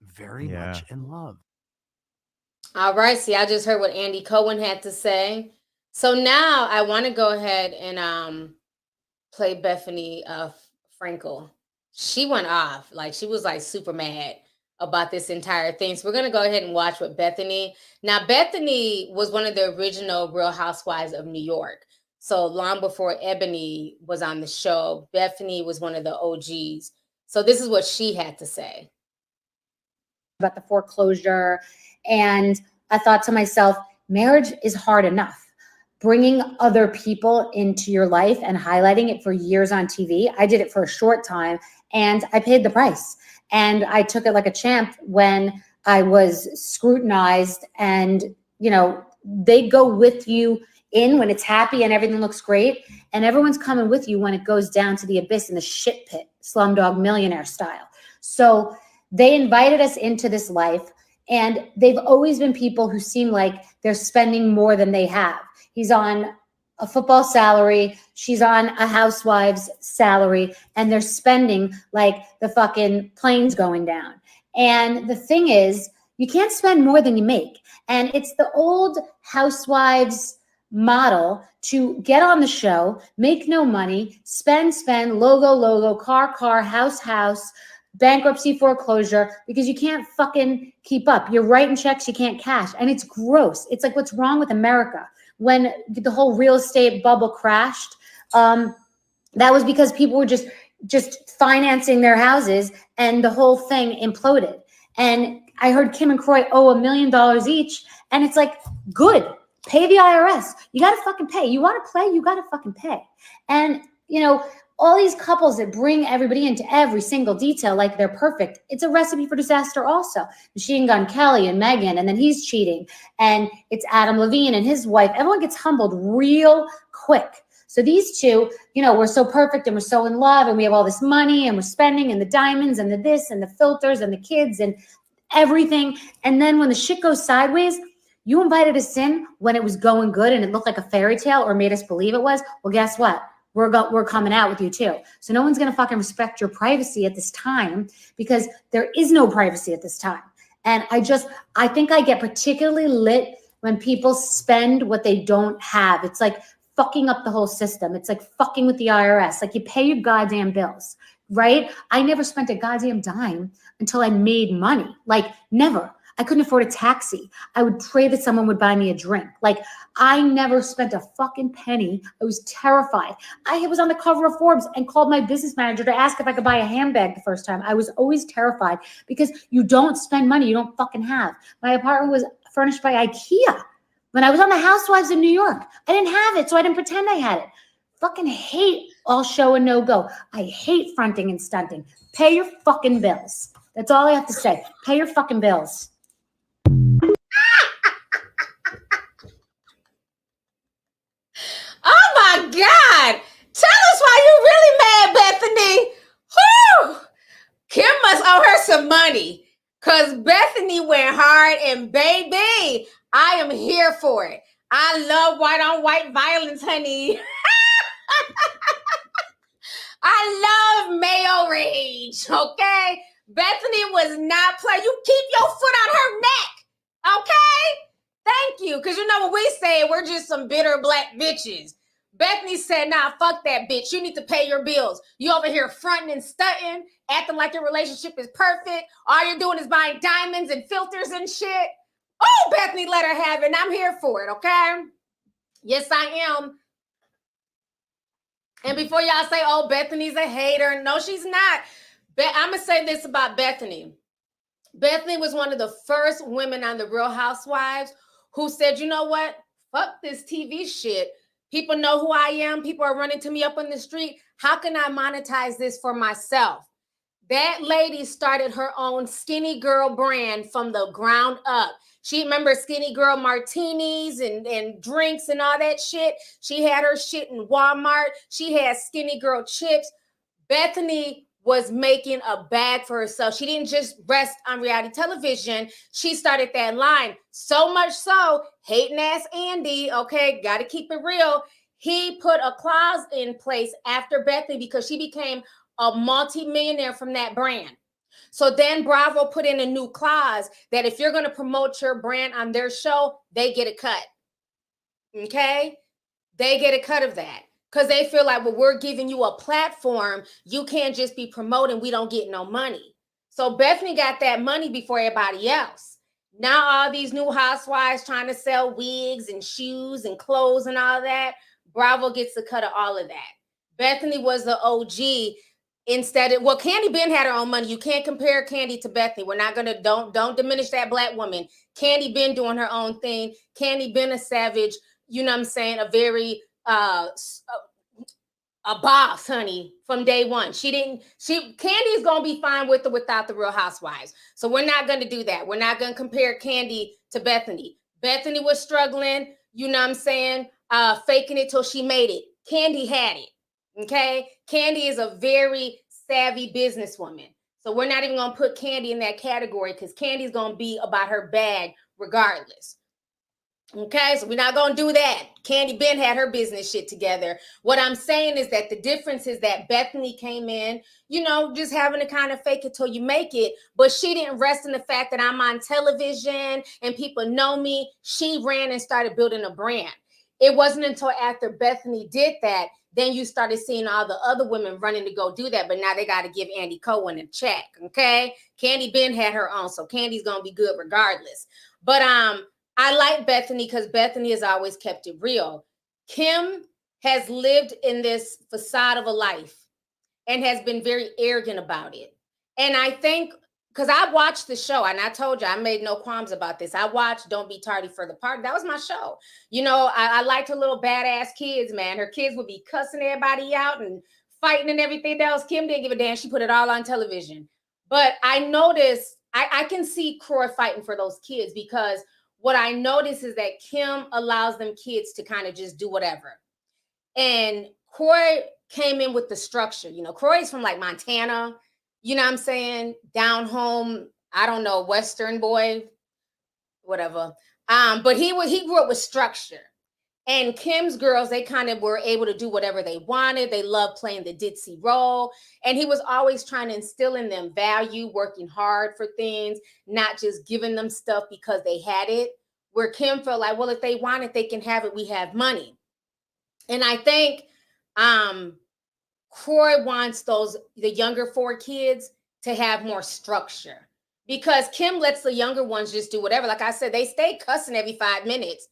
very much in love. All right. See, I just heard what Andy Cohen had to say. So now I want to go ahead and play Bethany Frankel. She went off. She was super mad about this entire thing. So we're going to go ahead and watch what Bethany. Now, Bethany was one of the original Real Housewives of New York. So long before Ebony was on the show, Bethany was one of the OGs. So this is what she had to say about the foreclosure. And I thought to myself, marriage is hard enough. Bringing other people into your life and highlighting it for years on TV. I did it for a short time and I paid the price. And I took it like a champ when I was scrutinized and, they go with you in when it's happy and everything looks great. And everyone's coming with you when it goes down to the abyss in the shit pit, Slumdog Millionaire style. So they invited us into this life and they've always been people who seem like they're spending more than they have. He's on a football salary. She's on a housewife's salary, and they're spending like the fucking plane's going down. And the thing is, you can't spend more than you make. And it's the old housewives model to get on the show, make no money, spend, logo, car, house, bankruptcy, foreclosure, because you can't fucking keep up. You're writing checks you can't cash. And it's gross. It's like, what's wrong with America? When the whole real estate bubble crashed, that was because people were just financing their houses and the whole thing imploded. And I heard Kim and Kroy owe $1 million each. And it's like, good. Pay the IRS. You got to fucking pay. You want to play? You got to fucking pay. And, you know, all these couples that bring everybody into every single detail like they're perfect, it's a recipe for disaster also. Machine Gun Kelly and Megan, and then he's cheating. And it's Adam Levine and his wife. Everyone gets humbled real quick. So these two, you know, we're so perfect and we're so in love and we have all this money and we're spending and the diamonds and the this and the filters and the kids and everything. And then when the shit goes sideways, you invited us in when it was going good and it looked like a fairy tale or made us believe it was. Well, guess what? We're coming out with you too. So no one's going to fucking respect your privacy at this time because there is no privacy at this time. And I think I get particularly lit when people spend what they don't have. It's like fucking up the whole system. It's like fucking with the IRS. Like you pay your goddamn bills, right? I never spent a goddamn dime until I made money. Like never. I couldn't afford a taxi. I would pray that someone would buy me a drink. Like I never spent a fucking penny. I was terrified. I was on the cover of Forbes and called my business manager to ask if I could buy a handbag the first time. I was always terrified because you don't spend money you don't fucking have. My apartment was furnished by IKEA. When I was on the Housewives of New York, I didn't have it, so I didn't pretend I had it. Fucking hate all show and no go. I hate fronting and stunting. Pay your fucking bills. That's all I have to say. Pay your fucking bills. Oh my God. Tell us why you really mad, Bethany. Whew. Kim must owe her some money because Bethany went hard and baby, I am here for it. I love white on white violence, honey. I love male rage, okay? Bethany was not playing. You keep your foot on her neck, okay? Thank you, because you know what we say, we're just some bitter black bitches. Bethany said, nah, fuck that bitch. You need to pay your bills. You over here fronting and stunting, acting like your relationship is perfect. All you're doing is buying diamonds and filters and shit. Oh, Bethany, let her have it, and I'm here for it, okay? Yes, I am. And before y'all say, oh, Bethany's a hater. No, she's not. I'm going to say this about Bethany. Bethany was one of the first women on The Real Housewives who said, you know what? Fuck this TV shit. People know who I am. People are running to me up on the street. How can I monetize this for myself? That lady started her own Skinny Girl brand from the ground up. She remember Skinny Girl martinis and drinks and all that shit. She had her shit in Walmart. She had Skinny Girl chips. Bethany was making a bag for herself. She didn't just rest on reality television. She started that line. So much so, hating ass Andy, okay, got to keep it real. He put a clause in place after Bethany because she became a multi-millionaire from that brand. So then Bravo put in a new clause that if you're going to promote your brand on their show, they get a cut. Okay? They get a cut of that. Because they feel like, well, we're giving you a platform. You can't just be promoting. We don't get no money. So Bethany got that money before everybody else. Now all these new housewives trying to sell wigs and shoes and clothes and all that. Bravo gets a cut of all of that. Bethany was the OG. Instead of, well, Candy Ben had her own money. You can't compare Candy to Bethany. We're not gonna, don't diminish that black woman. Candy Ben doing her own thing. Candy Ben a savage, you know what I'm saying? A very a boss, honey, from day one. Candy's gonna be fine with or without the Real Housewives. So we're not gonna do that. We're not gonna compare Candy to Bethany. Bethany was struggling, you know what I'm saying? Faking it till she made it. Candy had it. Okay, Candy is a very savvy businesswoman. So we're not even gonna put Candy in that category because Candy's gonna be about her bag regardless. Okay, so we're not gonna do that. Candy Ben had her business shit together. What I'm saying is that the difference is that Bethany came in, you know, just having to kind of fake it till you make it, but she didn't rest in the fact that I'm on television and people know me. She ran and started building a brand. It wasn't until after Bethany did that, then you started seeing all the other women running to go do that, but now they got to give Andy Cohen a check, okay? Candy Ben had her own, so Candy's going to be good regardless. But I like Bethany because Bethany has always kept it real. Kim has lived in this facade of a life and has been very arrogant about it. And I think because I watched the show, and I told you I made no qualms about this. I watched Don't Be Tardy for the Party. That was my show. You know, I liked her little badass kids, man. Her kids would be cussing everybody out and fighting and everything else. Kim didn't give a damn. She put it all on television. But I noticed, I can see Kroy fighting for those kids, because what I noticed is that Kim allows them kids to kind of just do whatever. And Kroy came in with the structure. You know, Kroy's from like Montana, you know what I'm saying? Down home, I don't know, Western boy, whatever. But he grew up with structure. And Kim's girls, they kind of were able to do whatever they wanted. They loved playing the ditzy role. And he was always trying to instill in them value, working hard for things, not just giving them stuff because they had it. Where Kim felt like, well, if they want it, they can have it. We have money. And I think Kroy wants the younger 4 kids to have more structure, because Kim lets the younger ones just do whatever. Like I said, they stay cussing every 5 minutes.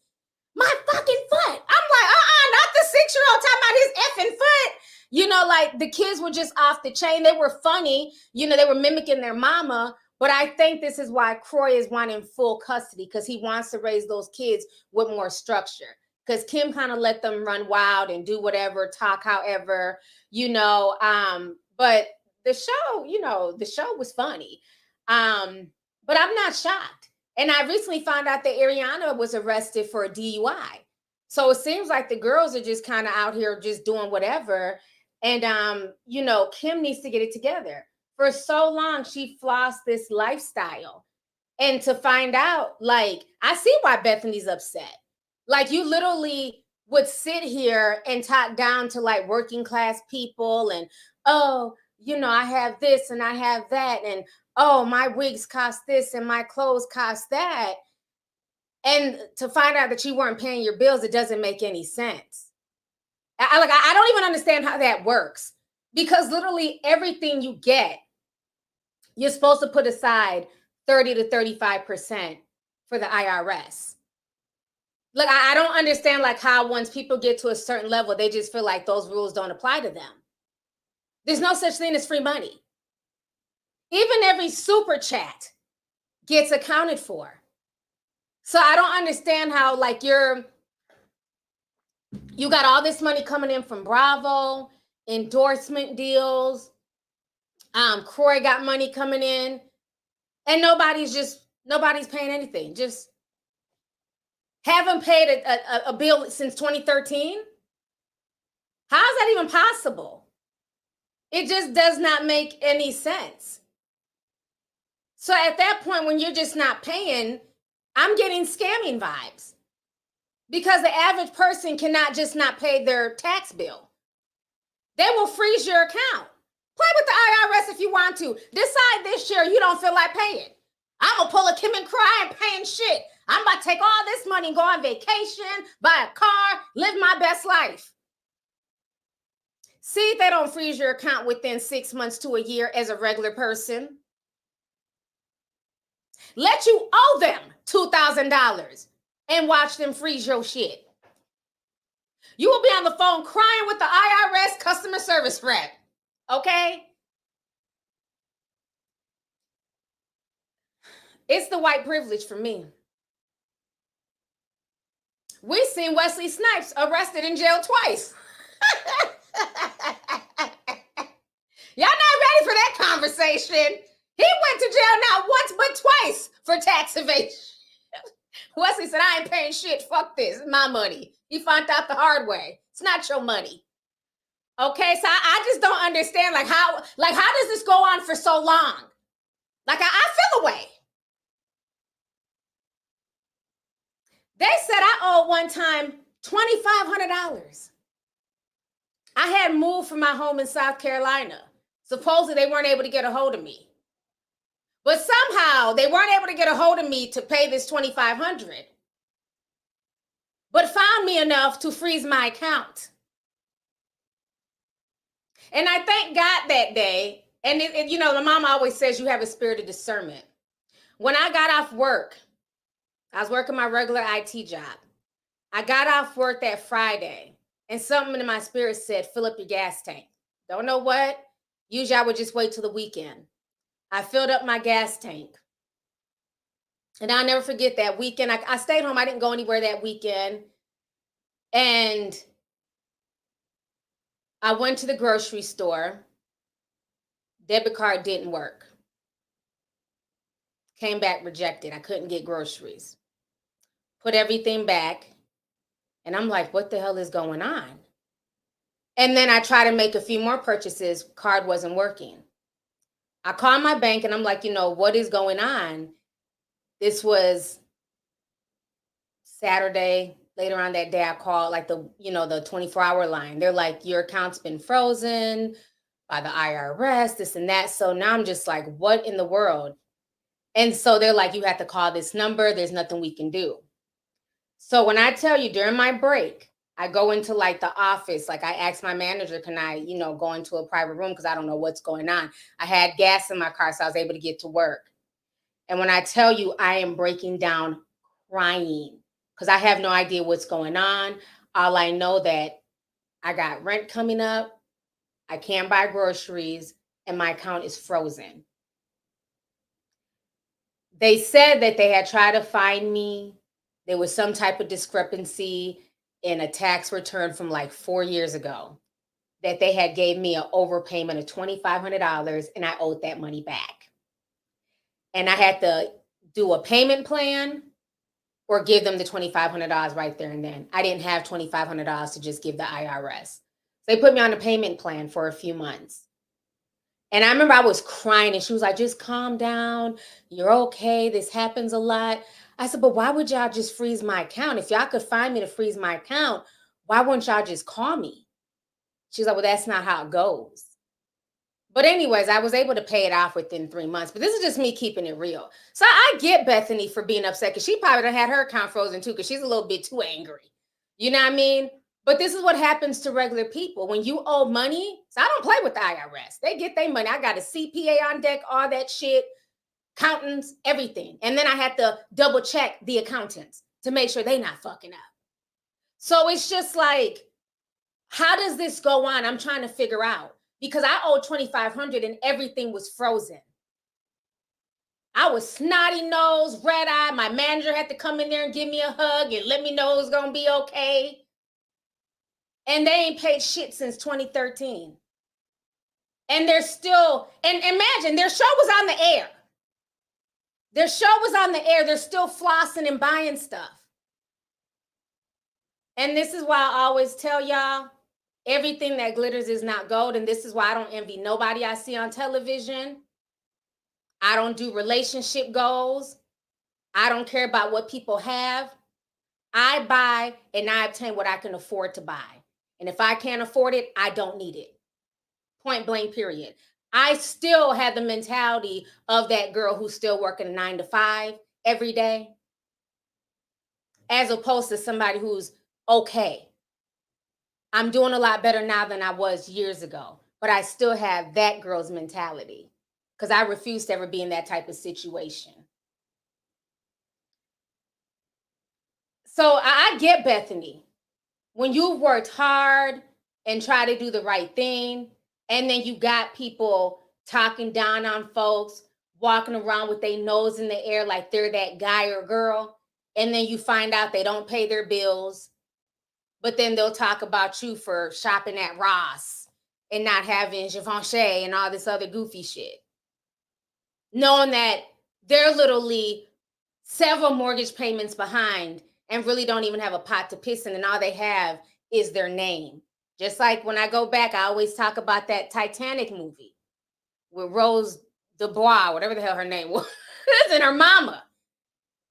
My fucking foot. I'm like, not the 6-year-old talking about his effing foot. You know, like the kids were just off the chain. They were funny. You know, they were mimicking their mama. But I think this is why Kroy is wanting full custody, because he wants to raise those kids with more structure. Because Kim kind of let them run wild and do whatever, talk however, you know. But the show, you know, the show was funny. But I'm not shocked. And I recently found out that Ariana was arrested for a DUI. So it seems like the girls are just kind of out here just doing whatever. And, you know, Kim needs to get it together. For so long, she flossed this lifestyle. And to find out, like, I see why Bethany's upset. Like, you literally would sit here and talk down to like working class people and, oh, you know, I have this and I have that. And, oh, my wigs cost this and my clothes cost that. And to find out that you weren't paying your bills, it doesn't make any sense. I don't even understand how that works, because literally everything you get, you're supposed to put aside 30 to 35% for the IRS. Look, I don't understand like how once people get to a certain level, they just feel like those rules don't apply to them. There's no such thing as free money. Even every super chat gets accounted for. So I don't understand how like you got all this money coming in from Bravo, endorsement deals. Kroy got money coming in, and nobody's paying anything. Just haven't paid a bill since 2013. How is that even possible? It just does not make any sense. So at that point, when you're just not paying, I'm getting scamming vibes, because the average person cannot just not pay their tax bill. They will freeze your account. Play with the IRS if you want to. Decide this year you don't feel like paying. I'm going to pull a Kim and Kroy and paying shit. I'm about to take all this money and go on vacation, buy a car, live my best life. See if they don't freeze your account within 6 months to a year as a regular person. Let you owe them $2,000 and watch them freeze your shit. You will be on the phone crying with the IRS customer service rep. Okay? It's the white privilege for me. We've seen Wesley Snipes arrested in jail twice. Y'all not ready for that conversation. He went to jail not once but twice for tax evasion. Wesley said, I ain't paying shit. Fuck this. It's my money. He found out the hard way. It's not your money. Okay, so I just don't understand how does this go on for so long? Like I feel away. They said I owed one time $2,500. I had moved from my home in South Carolina. Supposedly they weren't able to get a hold of me. But somehow they weren't able to get a hold of me to pay this $2,500. But found me enough to freeze my account. And I thank God that day. And you know, the mama always says you have a spirit of discernment. When I got off work, I was working my regular IT job. I got off work that Friday, and something in my spirit said, fill up your gas tank. Don't know what. Usually I would just wait till the weekend. I filled up my gas tank. And I'll never forget that weekend. I stayed home. I didn't go anywhere that weekend. And I went to the grocery store. Debit card didn't work. Came back rejected. I couldn't get groceries. Put everything back. And I'm like, what the hell is going on? And then I tried to make a few more purchases. Card wasn't working. I called my bank and I'm like, what is going on? This was Saturday. Later on that day, I called like the 24-hour line. They're like, your account's been frozen by the IRS, this and that. So now I'm just like, what in the world? And so they're like, you have to call this number. There's nothing we can do. So when I tell you during my break, I go into like the office, like I asked my manager, can I, go into a private room because I don't know what's going on. I had gas in my car, so I was able to get to work. And when I tell you I am breaking down crying because I have no idea what's going on. All I know that I got rent coming up, I can't buy groceries, and my account is frozen. They said that they had tried to find me. There was some type of discrepancy in a tax return from like 4 years ago that they had gave me an overpayment of $2,500 and I owed that money back. And I had to do a payment plan or give them the $2,500 right there and then. I didn't have $2,500 to just give the IRS. So they put me on a payment plan for a few months. And I remember I was crying and she was like, just calm down. You're okay. This happens a lot. I said, but why would y'all just freeze my account? If y'all could find me to freeze my account, why wouldn't y'all just call me? She's like, well, that's not how it goes. But anyways, I was able to pay it off within 3 months. But this is just me keeping it real. So I get Bethany for being upset because she probably done had her account frozen too because she's a little bit too angry. You know what I mean? But this is what happens to regular people. When you owe money, so I don't play with the IRS. They get their money. I got a CPA on deck, all that shit, accountants, everything. And then I had to double check the accountants to make sure they're not fucking up. So it's just like, how does this go on? I'm trying to figure out. Because I owed $2,500 and everything was frozen. I was snotty nose, red eye. My manager had to come in there and give me a hug and let me know it was going to be okay. And they ain't paid shit since 2013. And they're still, and imagine, their show was on the air. Their show was on the air. They're still flossing and buying stuff. And this is why I always tell y'all, everything that glitters is not gold. And this is why I don't envy nobody I see on television. I don't do relationship goals. I don't care about what people have. I buy and I obtain what I can afford to buy. And if I can't afford it, I don't need it. Point blank, period. I still have the mentality of that girl who's still working a 9 to 5 every day, as opposed to somebody who's okay. I'm doing a lot better now than I was years ago, but I still have that girl's mentality because I refuse to ever be in that type of situation. So I get Bethany. When you've worked hard and try to do the right thing, and then you got people talking down on folks, walking around with their nose in the air like they're that guy or girl, and then you find out they don't pay their bills, but then they'll talk about you for shopping at Ross and not having Givenchy and all this other goofy shit. Knowing that they're literally several mortgage payments behind and really don't even have a pot to piss in, and all they have is their name. Just like when I go back, I always talk about that Titanic movie with Rose Dubois, whatever the hell her name was, and her mama.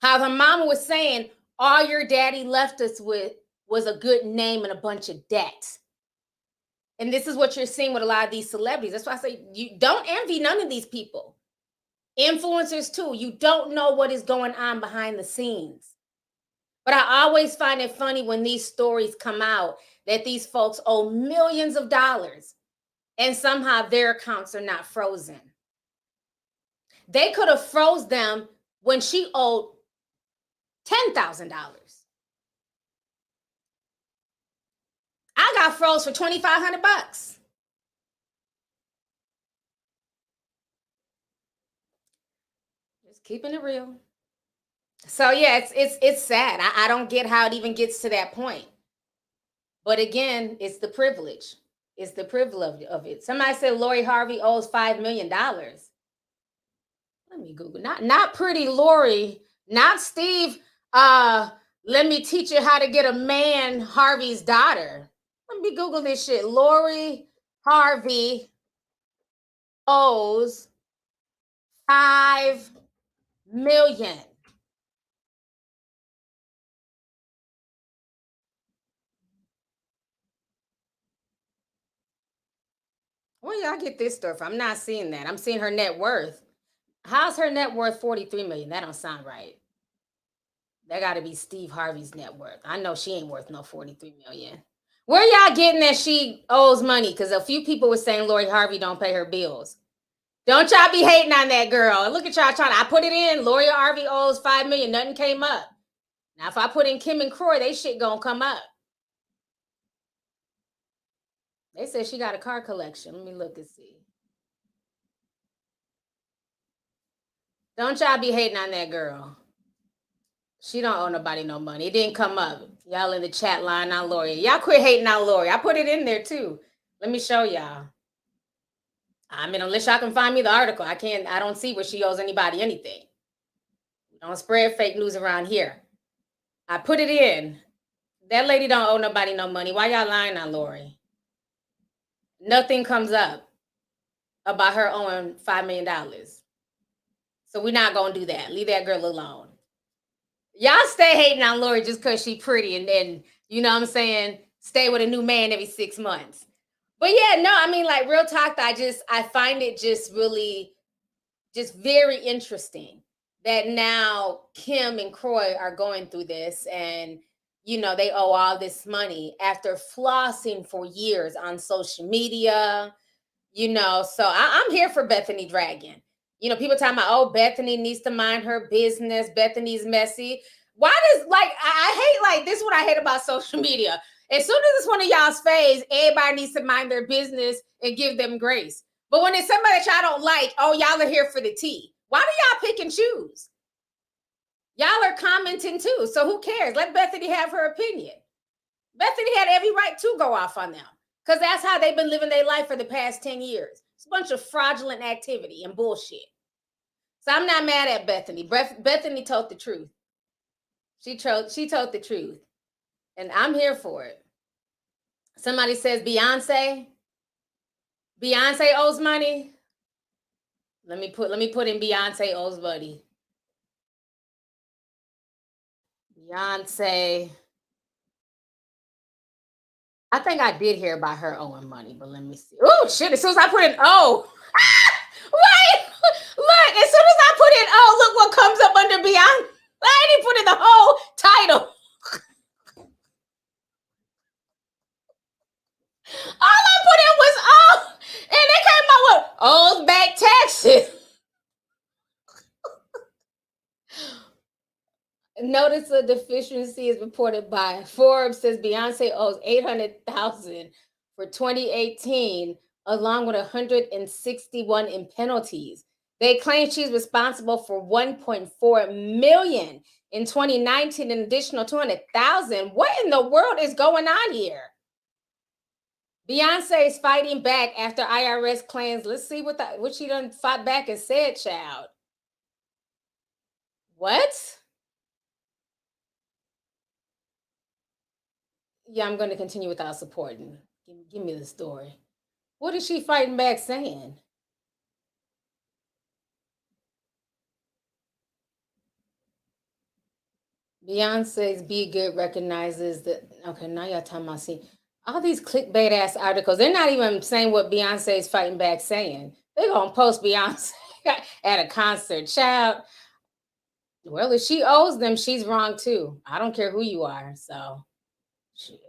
How her mama was saying, all your daddy left us with was a good name and a bunch of debt. And this is what you're seeing with a lot of these celebrities. That's why I say you don't envy none of these people. Influencers too. You don't know what is going on behind the scenes. But I always find it funny when these stories come out that these folks owe millions of dollars and somehow their accounts are not frozen. They could have froze them when she owed $10,000. I got froze for $2,500. Just keeping it real. So yeah, it's sad. I don't get how it even gets to that point. But again, it's the privilege. It's the privilege of it. Somebody said Lori Harvey owes $5 million. Let me Google. Not pretty Lori, not Steve. Let me teach you how to get a man, Harvey's daughter. Let me Google this shit. Lori Harvey owes $5 million. Where y'all get this stuff? I'm not seeing that. I'm seeing her net worth. How's her net worth 43 million? That don't sound right. That got to be Steve Harvey's net worth. I know she ain't worth no 43 million. Where y'all getting that she owes money? Because a few people were saying Lori Harvey don't pay her bills. Don't y'all be hating on that girl. Look at y'all trying. I put it in. Lori Harvey owes $5 million. Nothing came up. Now, if I put in Kim and Kroy, they shit gonna come up. They said she got a car collection. Let me look and see. Don't y'all be hating on that girl. She don't owe nobody no money. It didn't come up. Y'all in the chat line on Lori. Y'all quit hating on Lori. I put it in there too. Let me show y'all. I mean, unless y'all can find me the article, I don't see where she owes anybody anything. Don't spread fake news around here. I put it in. That lady don't owe nobody no money. Why y'all lying on Lori? Nothing comes up about her owing $5 million. So we're not going to do that. Leave that girl alone. Y'all stay hating on Lori just because she pretty and then, you know what I'm saying, stay with a new man every 6 months. But yeah, no, I mean, like real talk, I find it just really, just very interesting that now Kim and Kroy are going through this and, you know, they owe all this money after flossing for years on social media, you know. So I'm here for Bethany Dragon. You know, people talking about, oh, Bethany needs to mind her business. Bethany's messy. Why does, like, I hate, like, this is what I hate about social media. As soon as it's one of y'all's faves, everybody needs to mind their business and give them grace. But when it's somebody that y'all don't like, oh, y'all are here for the tea. Why do y'all pick and choose? Y'all are commenting too, so who cares? Let Bethany have her opinion. Bethany had every right to go off on them because that's how they've been living their life for the past 10 years. It's a bunch of fraudulent activity and bullshit. So I'm not mad at Bethany. Bethany told the truth. She told the truth. And I'm here for it. Somebody says Beyonce owes money. Let me put in Beyonce owes money. Beyonce. I think I did hear about her owing money, but let me see. Oh shit! As soon as I put in wait, look! As soon as I put in look what comes up under Beyonce. I didn't put in the whole title. All I put in was and they came out with owes back taxes. Notice a deficiency is reported by Forbes. Says Beyonce owes $800,000 for 2018, along with 161 in penalties. They claim she's responsible for 1.4 million in 2019, an additional 200,000. What in the world is going on here? Beyonce is fighting back after IRS claims. Let's see what she done fought back and said, child. What? Yeah, I'm going to continue without supporting. Give me the story. What is she fighting back saying? Beyonce's Be Good recognizes that. Okay, now y'all talking about, see, all these clickbait ass articles, they're not even saying what Beyonce is fighting back saying. They're going to post Beyonce at a concert. Child, well, if she owes them, she's wrong too. I don't care who you are, so shit.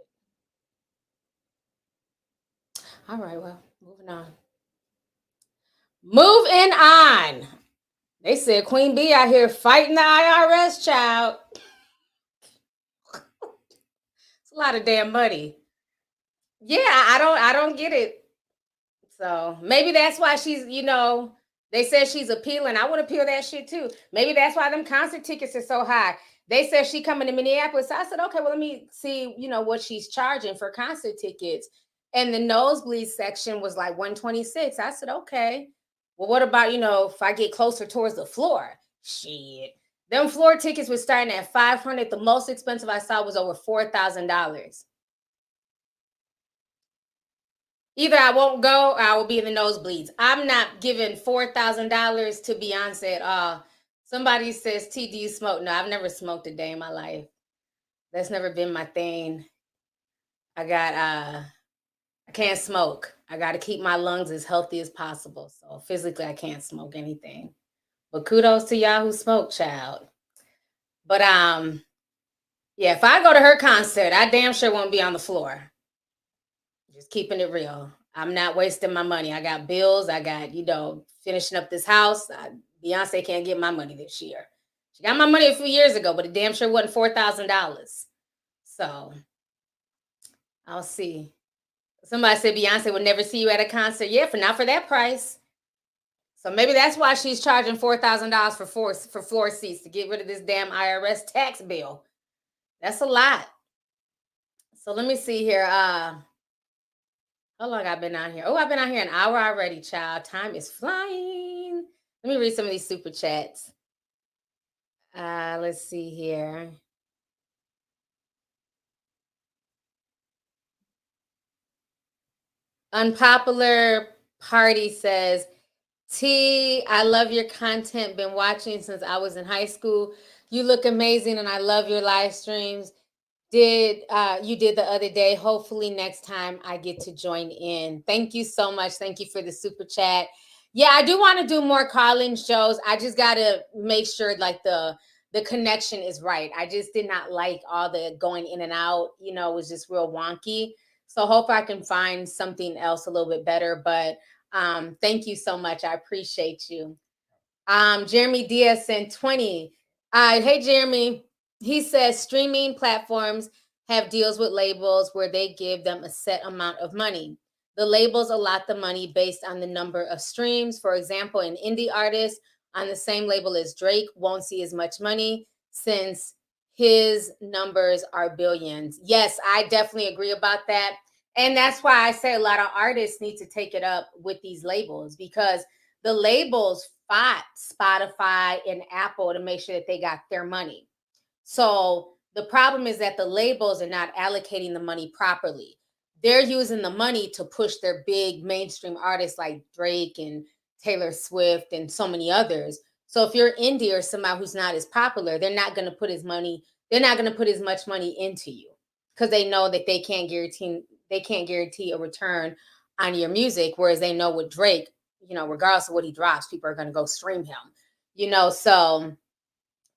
All right, well, moving on. Moving on. They said Queen Bee out here fighting the IRS, child. It's a lot of damn money. Yeah, I don't get it. So maybe that's why she's, you know, They said she's appealing. I would appeal that shit too. Maybe that's why them concert tickets are so high. They said she coming to Minneapolis. So I said, okay, well, let me see, what she's charging for concert tickets. And the nosebleed section was like $126. I said, okay. Well, what about, if I get closer towards the floor? Shit. Them floor tickets were starting at $500. The most expensive I saw was over $4,000. Either I won't go or I will be in the nosebleeds. I'm not giving $4,000 to Beyonce at all. Somebody says, T, do you smoke? No, I've never smoked a day in my life. That's never been my thing. I can't smoke. I got to keep my lungs as healthy as possible. So physically, I can't smoke anything. But kudos to y'all who smoke, child. But yeah, if I go to her concert, I damn sure won't be on the floor. Just keeping it real. I'm not wasting my money. I got bills. I got, finishing up this house. Beyonce can't get my money this year. She got my money a few years ago, but it damn sure wasn't $4,000. So I'll see. Somebody said Beyonce would never see you at a concert. Yeah, not for that price. So maybe that's why she's charging $4,000 for floor seats, to get rid of this damn IRS tax bill. That's a lot. So let me see here. How long I've been out here? Oh, I've been out here an hour already, child. Time is flying. Let me read some of these super chats. Let's see here. Unpopular Party says, T, I love your content. Been watching since I was in high school. You look amazing and I love your live streams. You did the other day. Hopefully next time I get to join in. Thank you so much. Thank you for the super chat. Yeah, I do want to do more call-in shows. I just got to make sure like the connection is right. I just did not like all the going in and out, it was just real wonky. So hope I can find something else a little bit better, but thank you so much. I appreciate you. Jeremy Diaz sent 20. Hey, Jeremy. He says streaming platforms have deals with labels where they give them a set amount of money. The labels allot the money based on the number of streams. For example, an indie artist on the same label as Drake won't see as much money since his numbers are billions. Yes, I definitely agree about that. And that's why I say a lot of artists need to take it up with these labels, because the labels fought Spotify and Apple to make sure that they got their money. So the problem is that the labels are not allocating the money properly. They're using the money to push their big mainstream artists like Drake and Taylor Swift and so many others. So if you're indie or somebody who's not as popular, they're not going to put as much money into you, because they know that they can't guarantee a return on your music. Whereas they know with Drake, regardless of what he drops, people are going to go stream him, so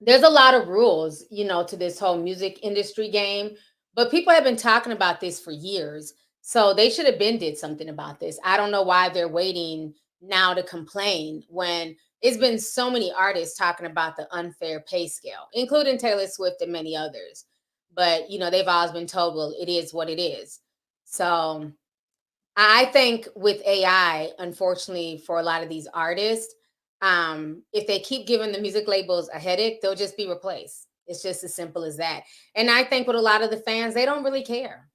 there's a lot of rules, to this whole music industry game, but people have been talking about this for years. So they should have did something about this. I don't know why they're waiting now to complain when it's been so many artists talking about the unfair pay scale, including Taylor Swift and many others. But, they've always been told, well, it is what it is. So I think with AI, unfortunately, for a lot of these artists, if they keep giving the music labels a headache, they'll just be replaced. It's just as simple as that. And I think with a lot of the fans, they don't really care.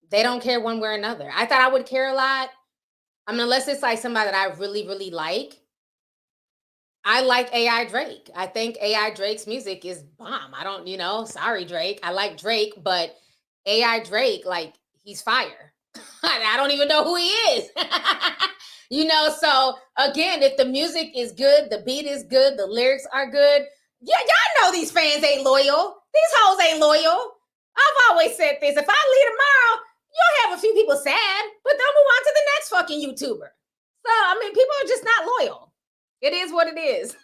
They don't care one way or another. I thought I would care a lot. I mean, unless it's like somebody that I really, really like. I like AI Drake. I think AI Drake's music is bomb. I don't, sorry, Drake. I like Drake, but AI Drake, like, he's fire. I don't even know who he is. So again, if the music is good, the beat is good, the lyrics are good. Yeah, y'all know these fans ain't loyal. These hoes ain't loyal. I've always said this. If I leave tomorrow, you'll have a few people sad, but they'll move on to the next fucking YouTuber. So, I mean, people are just not loyal. It is what it is.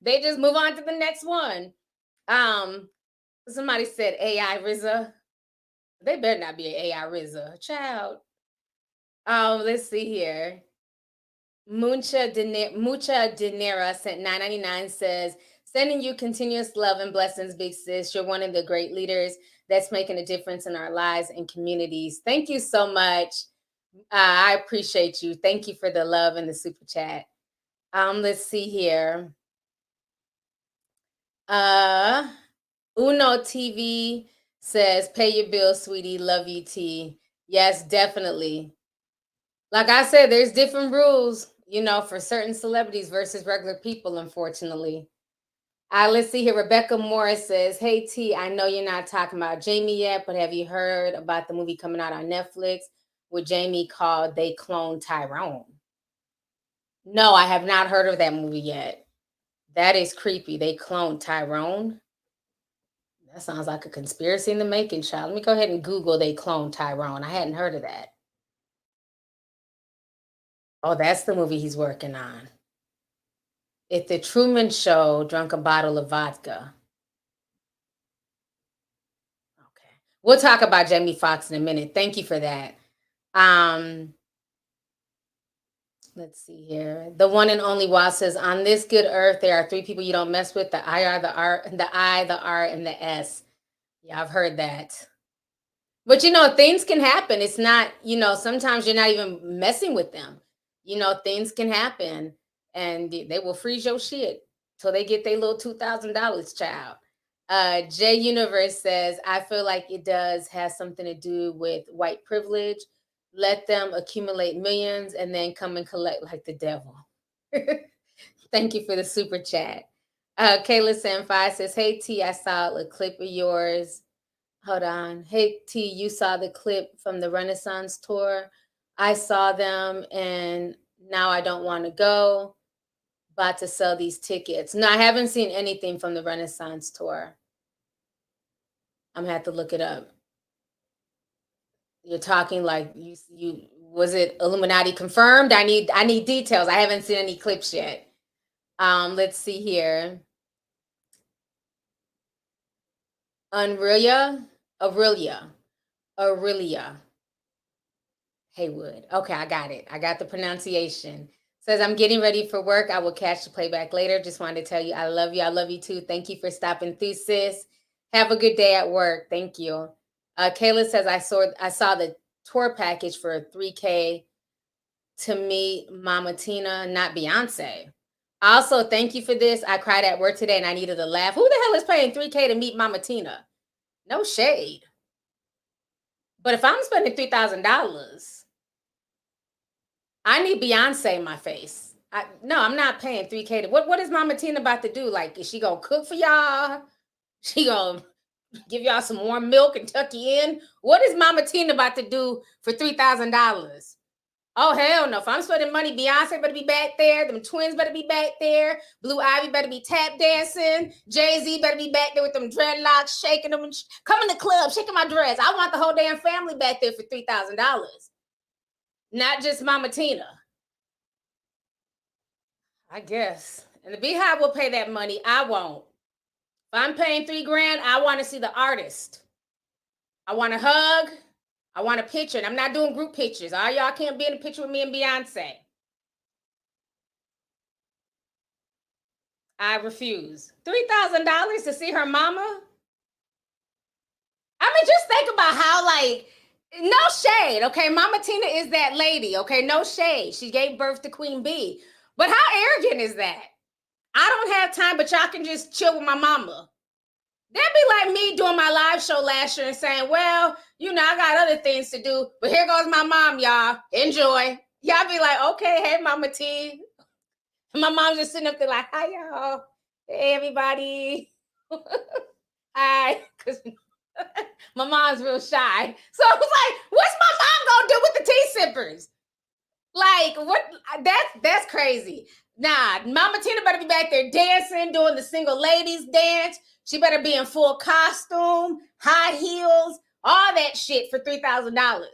They just move on to the next one. Somebody said AI RZA. They better not be an AI RZA. Child. Let's see here. Mucha Dinera sent $9.99, says, sending you continuous love and blessings, big sis. You're one of the great leaders that's making a difference in our lives and communities. Thank you so much. I appreciate you. Thank you for the love and the super chat. Let's see here. Uno TV says, pay your bill, sweetie. Love you, T. Yes, definitely. Like I said, there's different rules, you know, for certain celebrities versus regular people, unfortunately. Let's see here. Rebecca Morris says, hey, T, I know you're not talking about Jamie yet, but have you heard about the movie coming out on Netflix with Jamie called They Cloned Tyrone? No, I have not heard of that movie yet. That is creepy. They cloned Tyrone. That sounds like a conspiracy in the making, child. Let me go ahead and Google They Cloned Tyrone. I hadn't heard of that. Oh, that's the movie he's working on. If the Truman Show drunk a bottle of vodka. Okay. We'll talk about Jamie Foxx in a minute. Thank you for that. Let's see here. The one and only Wall says, on this good earth, there are three people you don't mess with: the I, the R, the R, and the S. Yeah, I've heard that. But, you know, things can happen. It's not, you know, sometimes you're not even messing with them. You know, things can happen and they will freeze your shit till they get their little $2,000, child. J Universe says, I feel like it does have something to do with white privilege. Let them accumulate millions and then come and collect like the devil. Thank you for the super chat. Kayla Sanfai says, hey, T, I saw a clip of yours. Hold on. Hey, T, you saw the clip from the Renaissance tour. I saw them and now I don't want to go. About to sell these tickets. No, I haven't seen anything from the Renaissance tour. I'm gonna have to look it up. You're talking like you was it Illuminati confirmed? I need details. I haven't seen any clips yet. Let's see here. Aurelia Haywood. Okay, I got it. I got the pronunciation. Says, I'm getting ready for work. I will catch the playback later. Just wanted to tell you I love you. I love you too. Thank you for stopping through, sis. Have a good day at work. Thank you. Kayla says, I saw the tour package for $3,000 to meet Mama Tina, not Beyonce. Also, thank you for this. I cried at work today and I needed a laugh. Who the hell is paying $3,000 to meet Mama Tina? No shade. But if I'm spending $3,000, I need Beyonce in my face. No, I'm not paying $3,000. What is Mama Tina about to do? Like, is she gonna cook for y'all? She gonna give y'all some warm milk and tuck you in? What is Mama Tina about to do for $3,000? Oh, hell no. If I'm spending money, Beyonce better be back there. Them twins better be back there. Blue Ivy better be tap dancing. Jay-Z better be back there with them dreadlocks, shaking them. Come in the club, shaking my dress. I want the whole damn family back there for $3,000. Not just Mama Tina. I guess. And the Beehive will pay that money. I won't. If I'm paying $3,000, I want to see the artist. I want a hug. I want a picture. And I'm not doing group pictures. All y'all can't be in a picture with me and Beyonce. I refuse. $3,000 to see her mama? I mean, just think about how, like, no shade, okay? Mama Tina is that lady, okay? No shade. She gave birth to Queen Bee. But how arrogant is that? I don't have time, but y'all can just chill with my mama. That'd be like me doing my live show last year and saying, well, you know, I got other things to do, but here goes my mom, y'all. Enjoy. Y'all be like, okay, hey, Mama T. My mom's just sitting up there like, hi, y'all. Hey, everybody. Hi. Because my mom's real shy. So I was like, what's my mom going to do with the tea sippers? Like, what? That's crazy. Nah, Mama Tina better be back there dancing, doing the single ladies dance. She better be in full costume, high heels, all that shit for $3,000.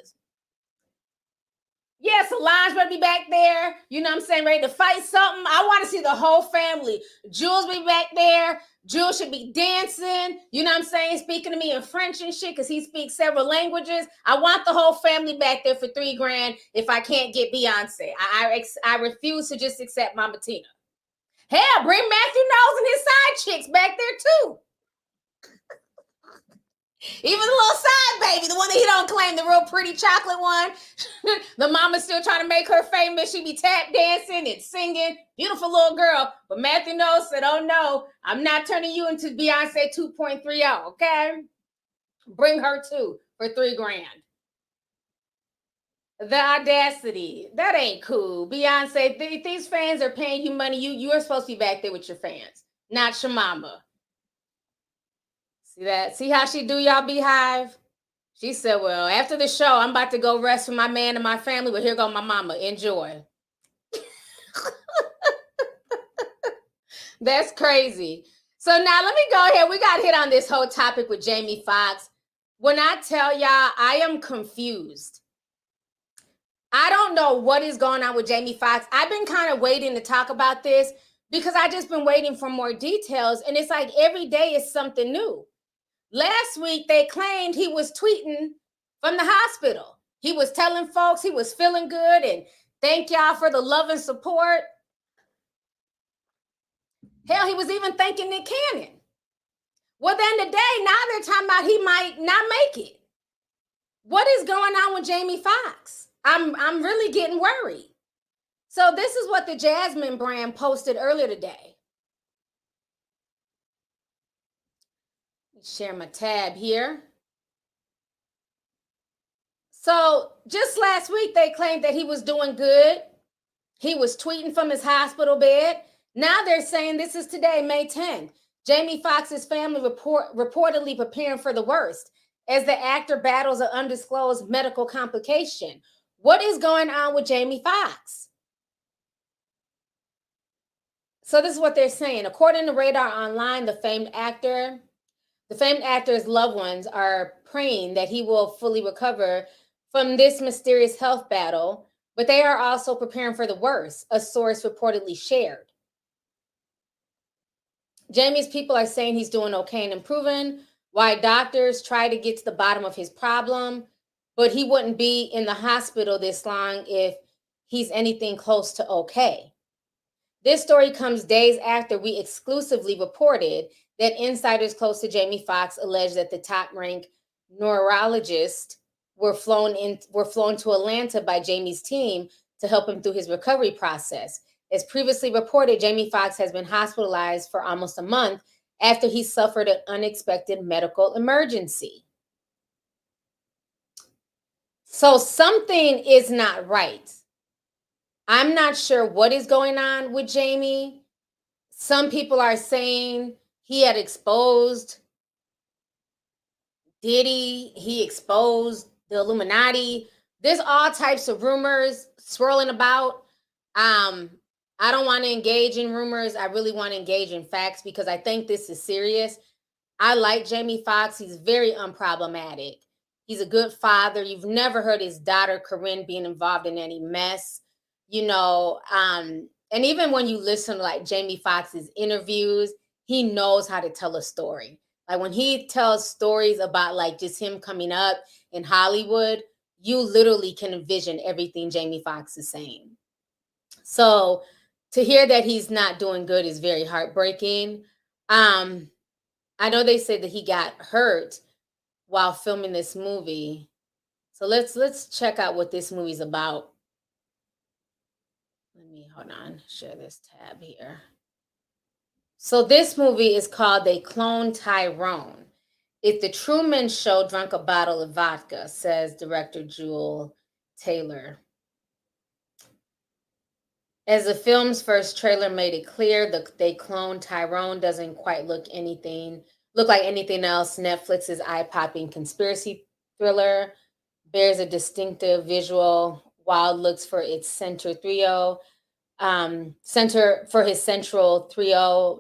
Yeah, Solange better be back there. You know what I'm saying? Ready to fight something. I want to see the whole family. Jules be back there. Jules should be dancing. You know what I'm saying? Speaking to me in French and shit because he speaks several languages. I want the whole family back there for $3,000 if I can't get Beyonce. I refuse to just accept Mama Tina. Hell, bring Matthew Knowles and his side chicks back there too. Even the little side baby, the one that he don't claim, the real pretty chocolate one. The mama's still trying to make her famous. She be tap dancing and singing. Beautiful little girl. But Matthew Knowles said, oh no, I'm not turning you into Beyonce 2.30, okay? Bring her too for $3 grand. The audacity. That ain't cool. Beyonce, these fans are paying you money. You are supposed to be back there with your fans, not your mama. See that? See how she do y'all, Beehive? She said, well, after the show, I'm about to go rest with my man and my family, but here go my mama. Enjoy. That's crazy. So now let me go ahead. We got hit on this whole topic with Jamie Foxx. When I tell y'all, I am confused. I don't know what is going on with Jamie Foxx. I've been kind of waiting to talk about this because I just been waiting for more details. And it's like every day is something new. Last week, they claimed he was tweeting from the hospital. He was telling folks he was feeling good and thank y'all for the love and support. Hell, he was even thanking Nick Cannon. Well, then today, now they're talking about he might not make it. What is going on with Jamie Foxx? I'm really getting worried. So this is what the Jasmine brand posted earlier today. Share my tab here. So just last week, they claimed that he was doing good. He was tweeting from his hospital bed. Now they're saying this is today, May 10th. Jamie Foxx's family reportedly preparing for the worst as the actor battles an undisclosed medical complication. What is going on with Jamie Foxx? So this is what they're saying. According to Radar Online, the famed actor's loved ones are praying that he will fully recover from this mysterious health battle, but they are also preparing for the worst, a source reportedly shared. Jamie's people are saying he's doing okay and improving, while doctors try to get to the bottom of his problem, but he wouldn't be in the hospital this long if he's anything close to okay. This story comes days after we exclusively reported that insiders close to Jamie Foxx alleged that the top-ranked neurologist were flown to Atlanta by Jamie's team to help him through his recovery process. As previously reported, Jamie Foxx has been hospitalized for almost a month after he suffered an unexpected medical emergency. So something is not right. I'm not sure what is going on with Jamie. Some people are saying he had exposed Diddy, he exposed the Illuminati. There's all types of rumors swirling about. I don't want to engage in rumors. I really want to engage in facts because I think this is serious. I like Jamie Foxx. He's very unproblematic. He's a good father. You've never heard his daughter, Corinne, being involved in any mess, you know. And even when you listen to like Jamie Foxx's interviews, he knows how to tell a story. Like when he tells stories about like just him coming up in Hollywood, you literally can envision everything Jamie Foxx is saying. So to hear that he's not doing good is very heartbreaking. I know they said that he got hurt while filming this movie. So let's check out what this movie's about. Let me hold on, share this tab here. So this movie is called They Cloned Tyrone. If the Truman Show drank a bottle of vodka, says director Jewel Taylor. As the film's first trailer made it clear, They Cloned Tyrone doesn't quite look like anything else. Netflix's eye-popping conspiracy thriller bears a distinctive visual, wild looks for its central trio,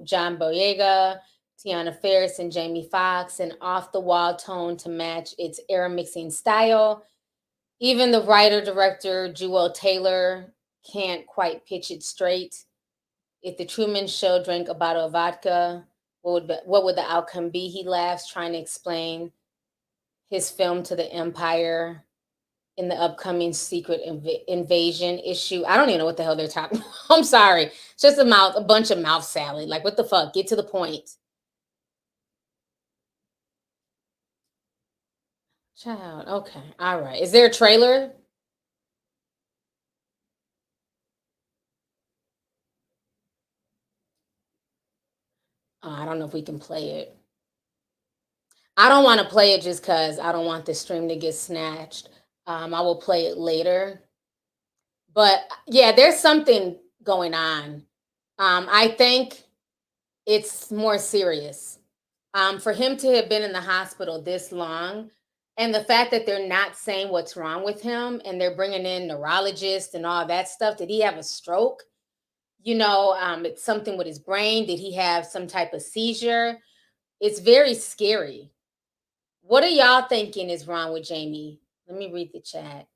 John Boyega, Tiana Ferris, and Jamie Foxx, and off-the-wall tone to match its era-mixing style. Even the writer-director Jewel Taylor can't quite pitch it straight. If the Truman Show drank a bottle of vodka, what would the outcome be? He laughs, trying to explain his film to the Empire in the upcoming Secret Invasion issue. I don't even know what the hell they're talking about. I'm sorry. It's just a bunch of mouth salad. Like, what the fuck? Get to the point. Child, okay. All right. Is there a trailer? I don't know if we can play it. I don't want to play it just because I don't want the stream to get snatched. I will play it later. But yeah, there's something going on. I think it's more serious. For him to have been in the hospital this long, and the fact that they're not saying what's wrong with him, and they're bringing in neurologists and all that stuff. Did he have a stroke? It's something with his brain. Did he have some type of seizure? It's very scary. What are y'all thinking is wrong with Jamie? Let me read the chat.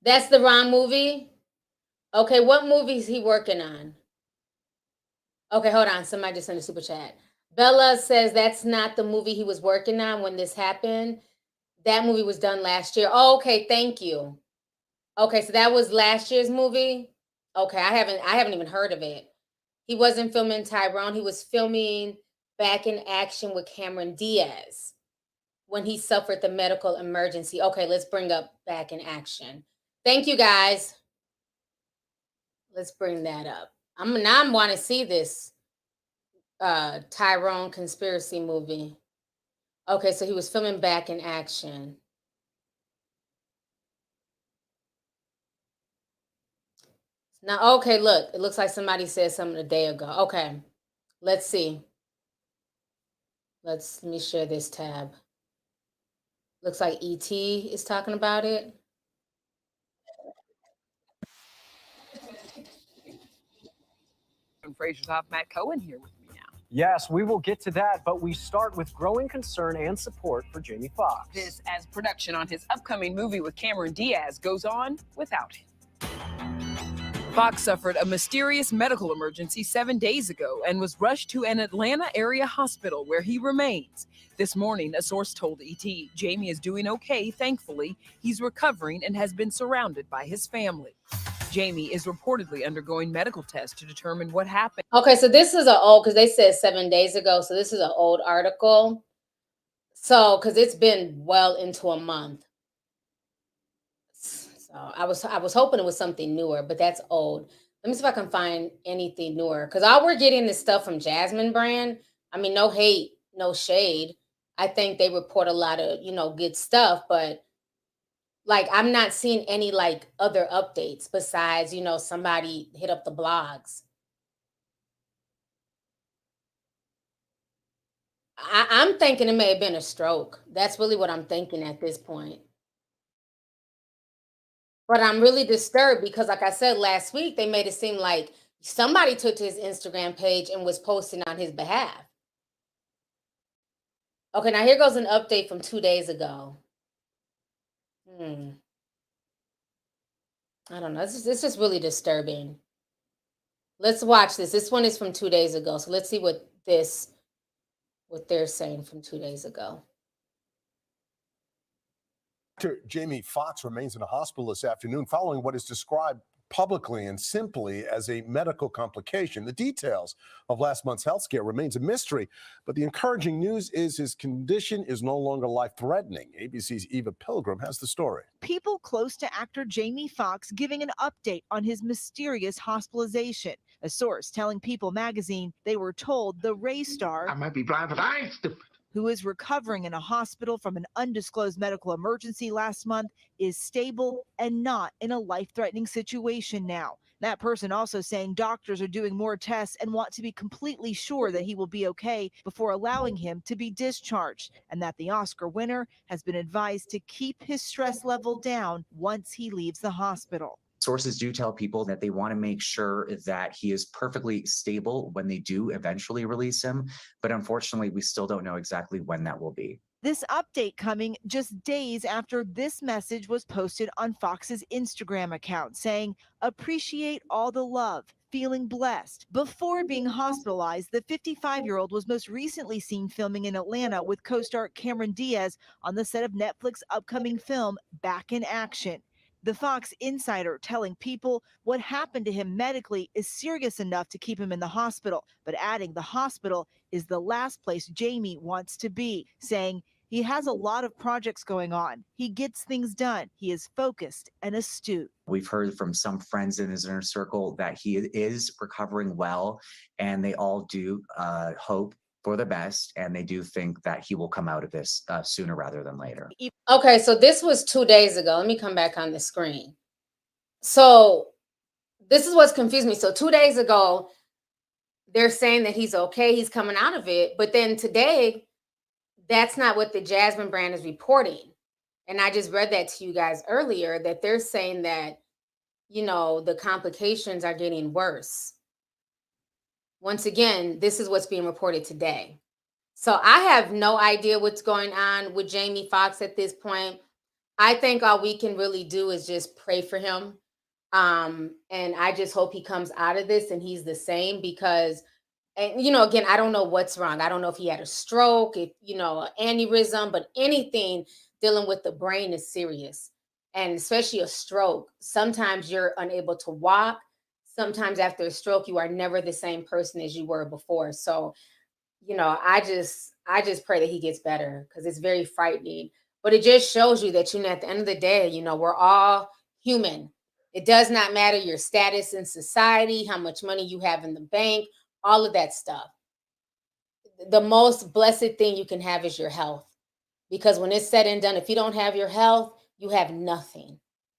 That's the wrong movie? Okay, what movie is he working on? Okay, hold on. Somebody just sent a super chat. Bella says that's not the movie he was working on when this happened. That movie was done last year. Oh, okay, thank you. Okay, so that was last year's movie? Okay, I haven't even heard of it. He wasn't filming Tyrone. He was filming Back in Action with Cameron Diaz when he suffered the medical emergency. Okay, let's bring up Back in Action. Thank you, guys. Let's bring that up. I want to see this Tyrone conspiracy movie. Okay, so he was filming Back in Action. Now, okay, look, it looks like somebody said something a day ago. Okay, let's see. Let me share this tab. Looks like ET is talking about it. Frasier's off. Matt Cohen here with me now. Yes, we will get to that, but we start with growing concern and support for Jamie Foxx. This as production on his upcoming movie with Cameron Diaz goes on without him. Foxx suffered a mysterious medical emergency 7 days ago and was rushed to an Atlanta area hospital where he remains. This morning, a source told ET Jamie is doing okay, thankfully. He's recovering and has been surrounded by his family. Jamie is reportedly undergoing medical tests to determine what happened. Okay, so this is an old, because they said 7 days ago, so this is an old article. So, because it's been well into a month. So I was hoping it was something newer, but that's old. Let me see if I can find anything newer, because all we're getting is stuff from Jasmine brand. I mean, no hate, no shade. I think they report a lot of, good stuff, but like, I'm not seeing any like other updates besides, somebody hit up the blogs. I'm thinking it may have been a stroke. That's really what I'm thinking at this point. But I'm really disturbed because, like I said last week, they made it seem like somebody took to his Instagram page and was posting on his behalf. Okay, now here goes an update from 2 days ago. I don't know. It's just really disturbing. Let's watch this. This one is from 2 days ago. So let's see what they're saying from 2 days ago. Actor Jamie Foxx remains in a hospital this afternoon following what is described publicly and simply as a medical complication. The details of last month's health scare remains a mystery, but the encouraging news is his condition is no longer life-threatening. ABC's Eva Pilgrim has the story. People close to actor Jamie Foxx giving an update on his mysterious hospitalization. A source telling People magazine they were told the Ray star, I might be blind, but I ain't stupid, who is recovering in a hospital from an undisclosed medical emergency last month, is stable and not in a life-threatening situation now. That person also saying doctors are doing more tests and want to be completely sure that he will be okay before allowing him to be discharged, and that the Oscar winner has been advised to keep his stress level down once he leaves the hospital. Sources do tell people that they want to make sure that he is perfectly stable when they do eventually release him. But unfortunately, we still don't know exactly when that will be. This update coming just days after this message was posted on Fox's Instagram account saying, "Appreciate all the love, feeling blessed." Before being hospitalized, the 55-year-old was most recently seen filming in Atlanta with co-star Cameron Diaz on the set of Netflix's upcoming film Back in Action. The Fox insider telling People what happened to him medically is serious enough to keep him in the hospital, but adding the hospital is the last place Jamie wants to be, saying he has a lot of projects going on. He gets things done. He is focused and astute. We've heard from some friends in his inner circle that he is recovering well, and they all do hope for the best, and they do think that he will come out of this sooner rather than later. Okay, so this was 2 days ago. Let me come back on the screen. So this is what's confused me. So 2 days ago, they're saying that he's okay, he's coming out of it. But then today, that's not what the Jasmine brand is reporting. And I just read that to you guys earlier, that they're saying that, you know, the complications are getting worse. Once again, this is what's being reported today. So I have no idea what's going on with Jamie Foxx at this point. I think all we can really do is just pray for him. And I just hope he comes out of this and he's the same, because, and you know, again, I don't know what's wrong. I don't know if he had a stroke, if, you know, an aneurysm, but anything dealing with the brain is serious. And especially a stroke. Sometimes you're unable to walk. Sometimes after a stroke, you are never the same person as you were before. So, you know, I just pray that he gets better, because it's very frightening. But it just shows you that, you know, at the end of the day, you know, we're all human. It does not matter your status in society, how much money you have in the bank, all of that stuff. The most blessed thing you can have is your health. Because when it's said and done, if you don't have your health, you have nothing.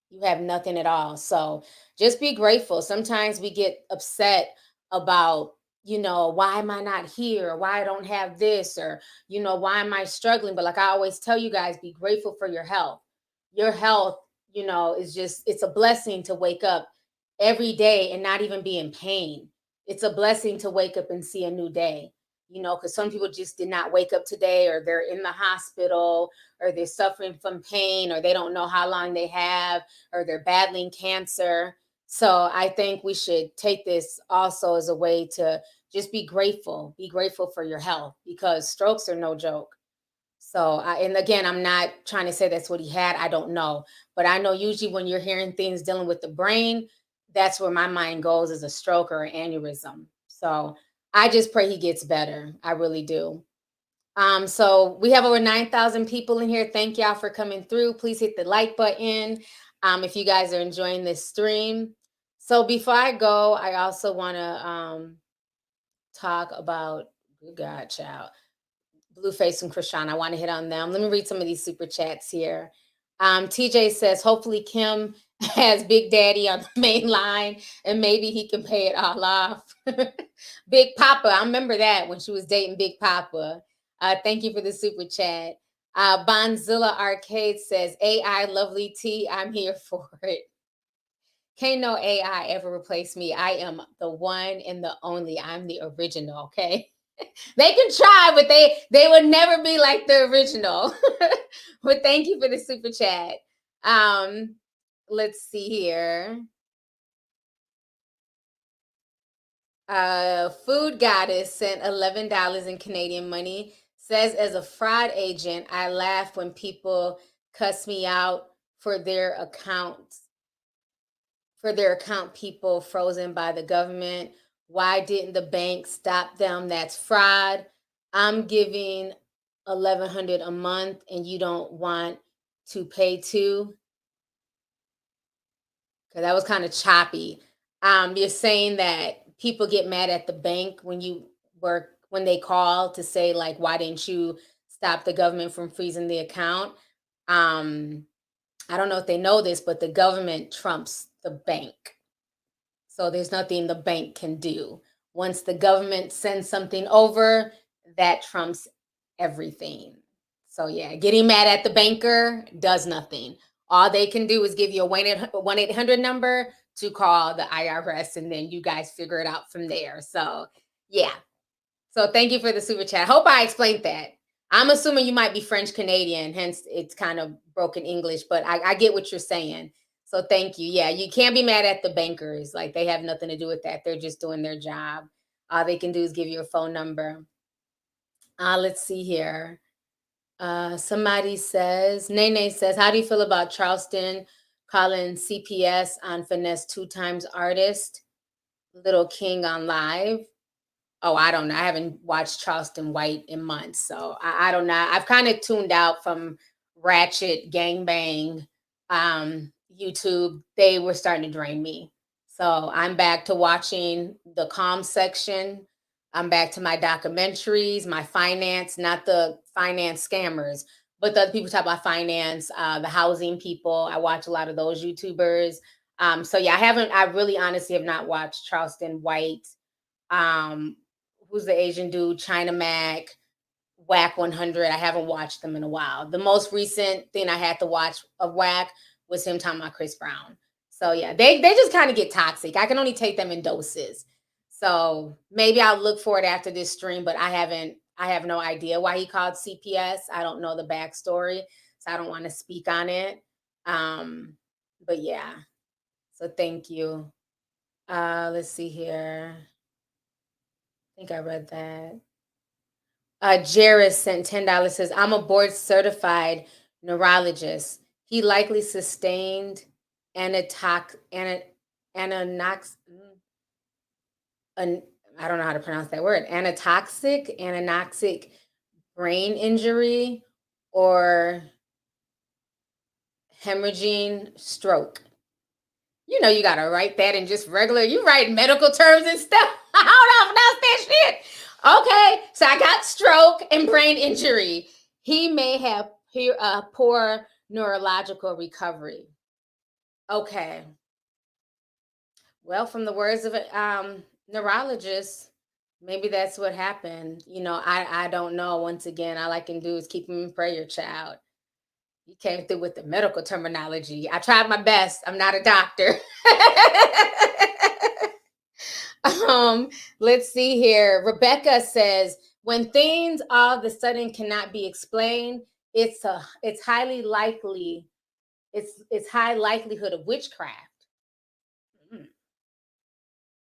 You have nothing at all. So just be grateful. Sometimes we get upset about, you know, why am I not here? Or why I don't have this? Or, you know, why am I struggling? But like I always tell you guys, be grateful for your health. Your health, you know, is just, it's a blessing to wake up every day and not even be in pain. It's a blessing to wake up and see a new day, you know, because some people just did not wake up today, or they're in the hospital, or they're suffering from pain, or they don't know how long they have, or they're battling cancer. So I think we should take this also as a way to just be grateful for your health, because strokes are no joke. So, and again, I'm not trying to say that's what he had. I don't know. But I know usually when you're hearing things dealing with the brain, that's where my mind goes, is a stroke or an aneurysm. So I just pray he gets better. I really do. So we have over 9,000 people in here. Thank y'all for coming through. Please hit the like button if you guys are enjoying this stream. So before I go, I also want to talk about, good God, child, Blueface and Chrisean. I want to hit on them. Let me read some of these super chats here. TJ says, hopefully Kim has Big Daddy on the main line and maybe he can pay it all off. Big Papa, I remember that when she was dating Big Papa. Thank you for the super chat. Bonzilla Arcade says, AI Lovelyti, I'm here for it. Can't no AI ever replace me. I am the one and the only. I'm the original, okay? They can try, but they would never be like the original. But thank you for the super chat. Let's see here. Food Goddess sent $11 in Canadian money. Says, as a fraud agent, I laugh when people cuss me out for their accounts. For their account people frozen by the government. Why didn't the bank stop them? That's fraud. I'm giving $1,100 a month and you don't want to pay too. Because that was kind of choppy. You're saying that people get mad at the bank when they call to say, like, why didn't you stop the government from freezing the account? I don't know if they know this, but the government trumps the bank. So there's nothing the bank can do. Once the government sends something over, that trumps everything. So yeah, getting mad at the banker does nothing. All they can do is give you a 1-800 number to call the IRS, and then you guys figure it out from there. So yeah. So thank you for the super chat. Hope I explained that. I'm assuming you might be French Canadian, hence it's kind of broken English, but I get what you're saying. So thank you. Yeah, you can't be mad at the bankers. Like, they have nothing to do with that. They're just doing their job. All they can do is give you a phone number. Let's see here. Somebody says, Nene says, how do you feel about Charleston calling CPS on finesse 2x artist, Little King on live. Oh, I don't know. I haven't watched Charleston White in months, so I don't know. I've kind of tuned out from Ratchet Gangbang YouTube. They were starting to drain me. So I'm back to watching the calm section. I'm back to my documentaries, my finance, not the finance scammers, but the other people talk about finance, the housing people. I watch a lot of those YouTubers. So yeah, I really honestly have not watched Charleston White. Who's the Asian dude? China Mac, Whack 100. I haven't watched them in a while. The most recent thing I had to watch of Whack was him talking about Chris Brown. So yeah, they just kind of get toxic. I can only take them in doses. So maybe I'll look for it after this stream, but I have no idea why he called CPS. I don't know the backstory, so I don't want to speak on it. But yeah, so thank you. Let's see here. I think I read that. Jairus sent $10, says, I'm a board certified neurologist. He likely sustained I don't know how to pronounce that word, anoxic brain injury or hemorrhaging stroke. You know, you got to write that in just regular, you write medical terms and stuff. I don't know that shit. Okay, so I got stroke and brain injury. He may have poor neurological recovery. Okay. Well, from the words of a neurologist, maybe that's what happened. You know, I don't know. Once again, all I can do is keep him in prayer, child. You came through with the medical terminology. I tried my best. I'm not a doctor. Let's see here. Rebecca says, when things all of a sudden cannot be explained, it's highly likely, it's high likelihood of witchcraft.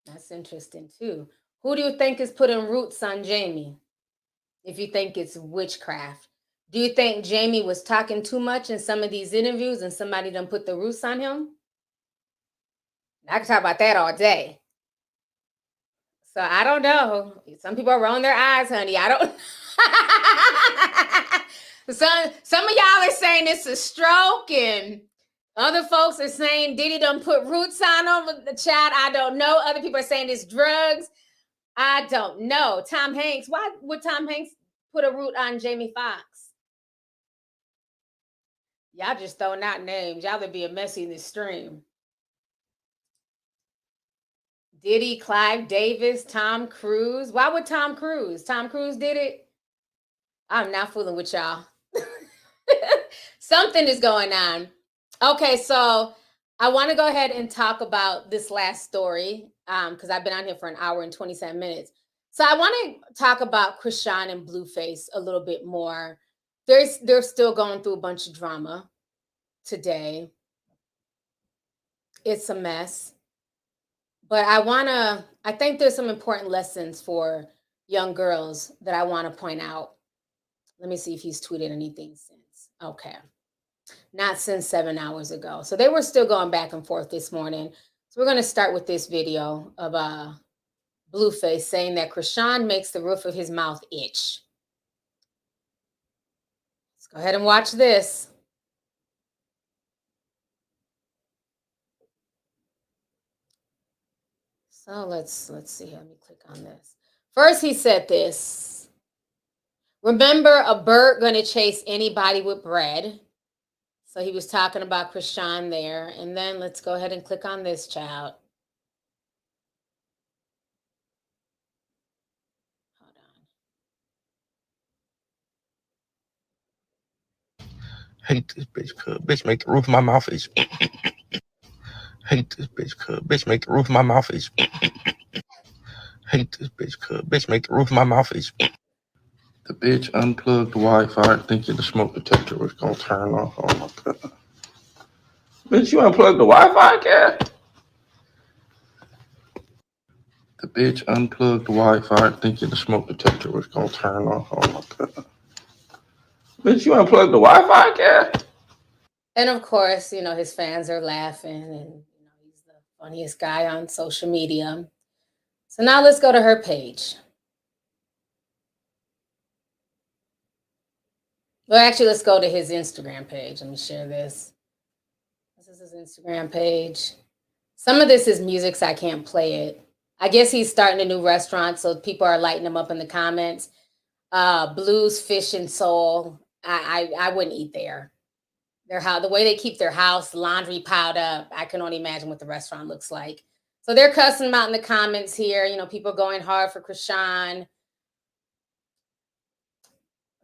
That's interesting too. Who do you think is putting roots on Jamie? If you think it's witchcraft. Do you think Jamie was talking too much in some of these interviews and somebody done put the roots on him? I can talk about that all day. So I don't know. Some people are rolling their eyes, honey. I don't. Some of y'all are saying it's a stroke, and other folks are saying Diddy done put roots on him. The child, I don't know. Other people are saying it's drugs. I don't know. Tom Hanks. Why would Tom Hanks put a root on Jamie Foxx? Y'all just throwing out names. Y'all would be a messy in this stream. Diddy, Clive Davis, Tom Cruise. Why would Tom Cruise? Tom Cruise did it? I'm not fooling with y'all. Something is going on. Okay, so I want to go ahead and talk about this last story because I've been on here for an hour and 27 minutes. So I want to talk about Chrisean and Blueface a little bit more. They're still going through a bunch of drama today. It's a mess. But I think there's some important lessons for young girls that I want to point out. Let me see if he's tweeted anything since. Okay. Not since 7 hours ago. So they were still going back and forth this morning. So we're going to start with this video of Blueface saying that Chrisean makes the roof of his mouth itch. Let's go ahead and watch this. So let's see. Let me click on this. First, he said this. Remember, a bird gonna chase anybody with bread. So he was talking about Chrisean there. And then let's go ahead and click on this, child. Hate this bitch, cuz bitch make the roof of my mouth itch. Hate this bitch, cuz bitch make the roof of my mouth itch. Hate this bitch, cuz bitch make the roof of my mouth itch. The bitch unplugged the Wi-Fi thinking the smoke detector was gonna turn off. Oh my god. Bitch, you unplugged the Wi-Fi, cat? The bitch unplugged the Wi-Fi thinking the smoke detector was gonna turn off. Oh my god. Bitch, you unplugged the Wi-Fi, cat? And of course, you know, his fans are laughing and you know, he's the funniest guy on social media. So now let's go to her page. Well, actually, let's go to his Instagram page. Let me share this. This is his Instagram page. Some of this is music, so I can't play it. I guess he's starting a new restaurant, so people are lighting him up in the comments. Blues, Fish, and Soul. I wouldn't eat there. The way they keep their house, laundry piled up, I can only imagine what the restaurant looks like. So they're cussing him out in the comments here. You know, people going hard for Chrisean.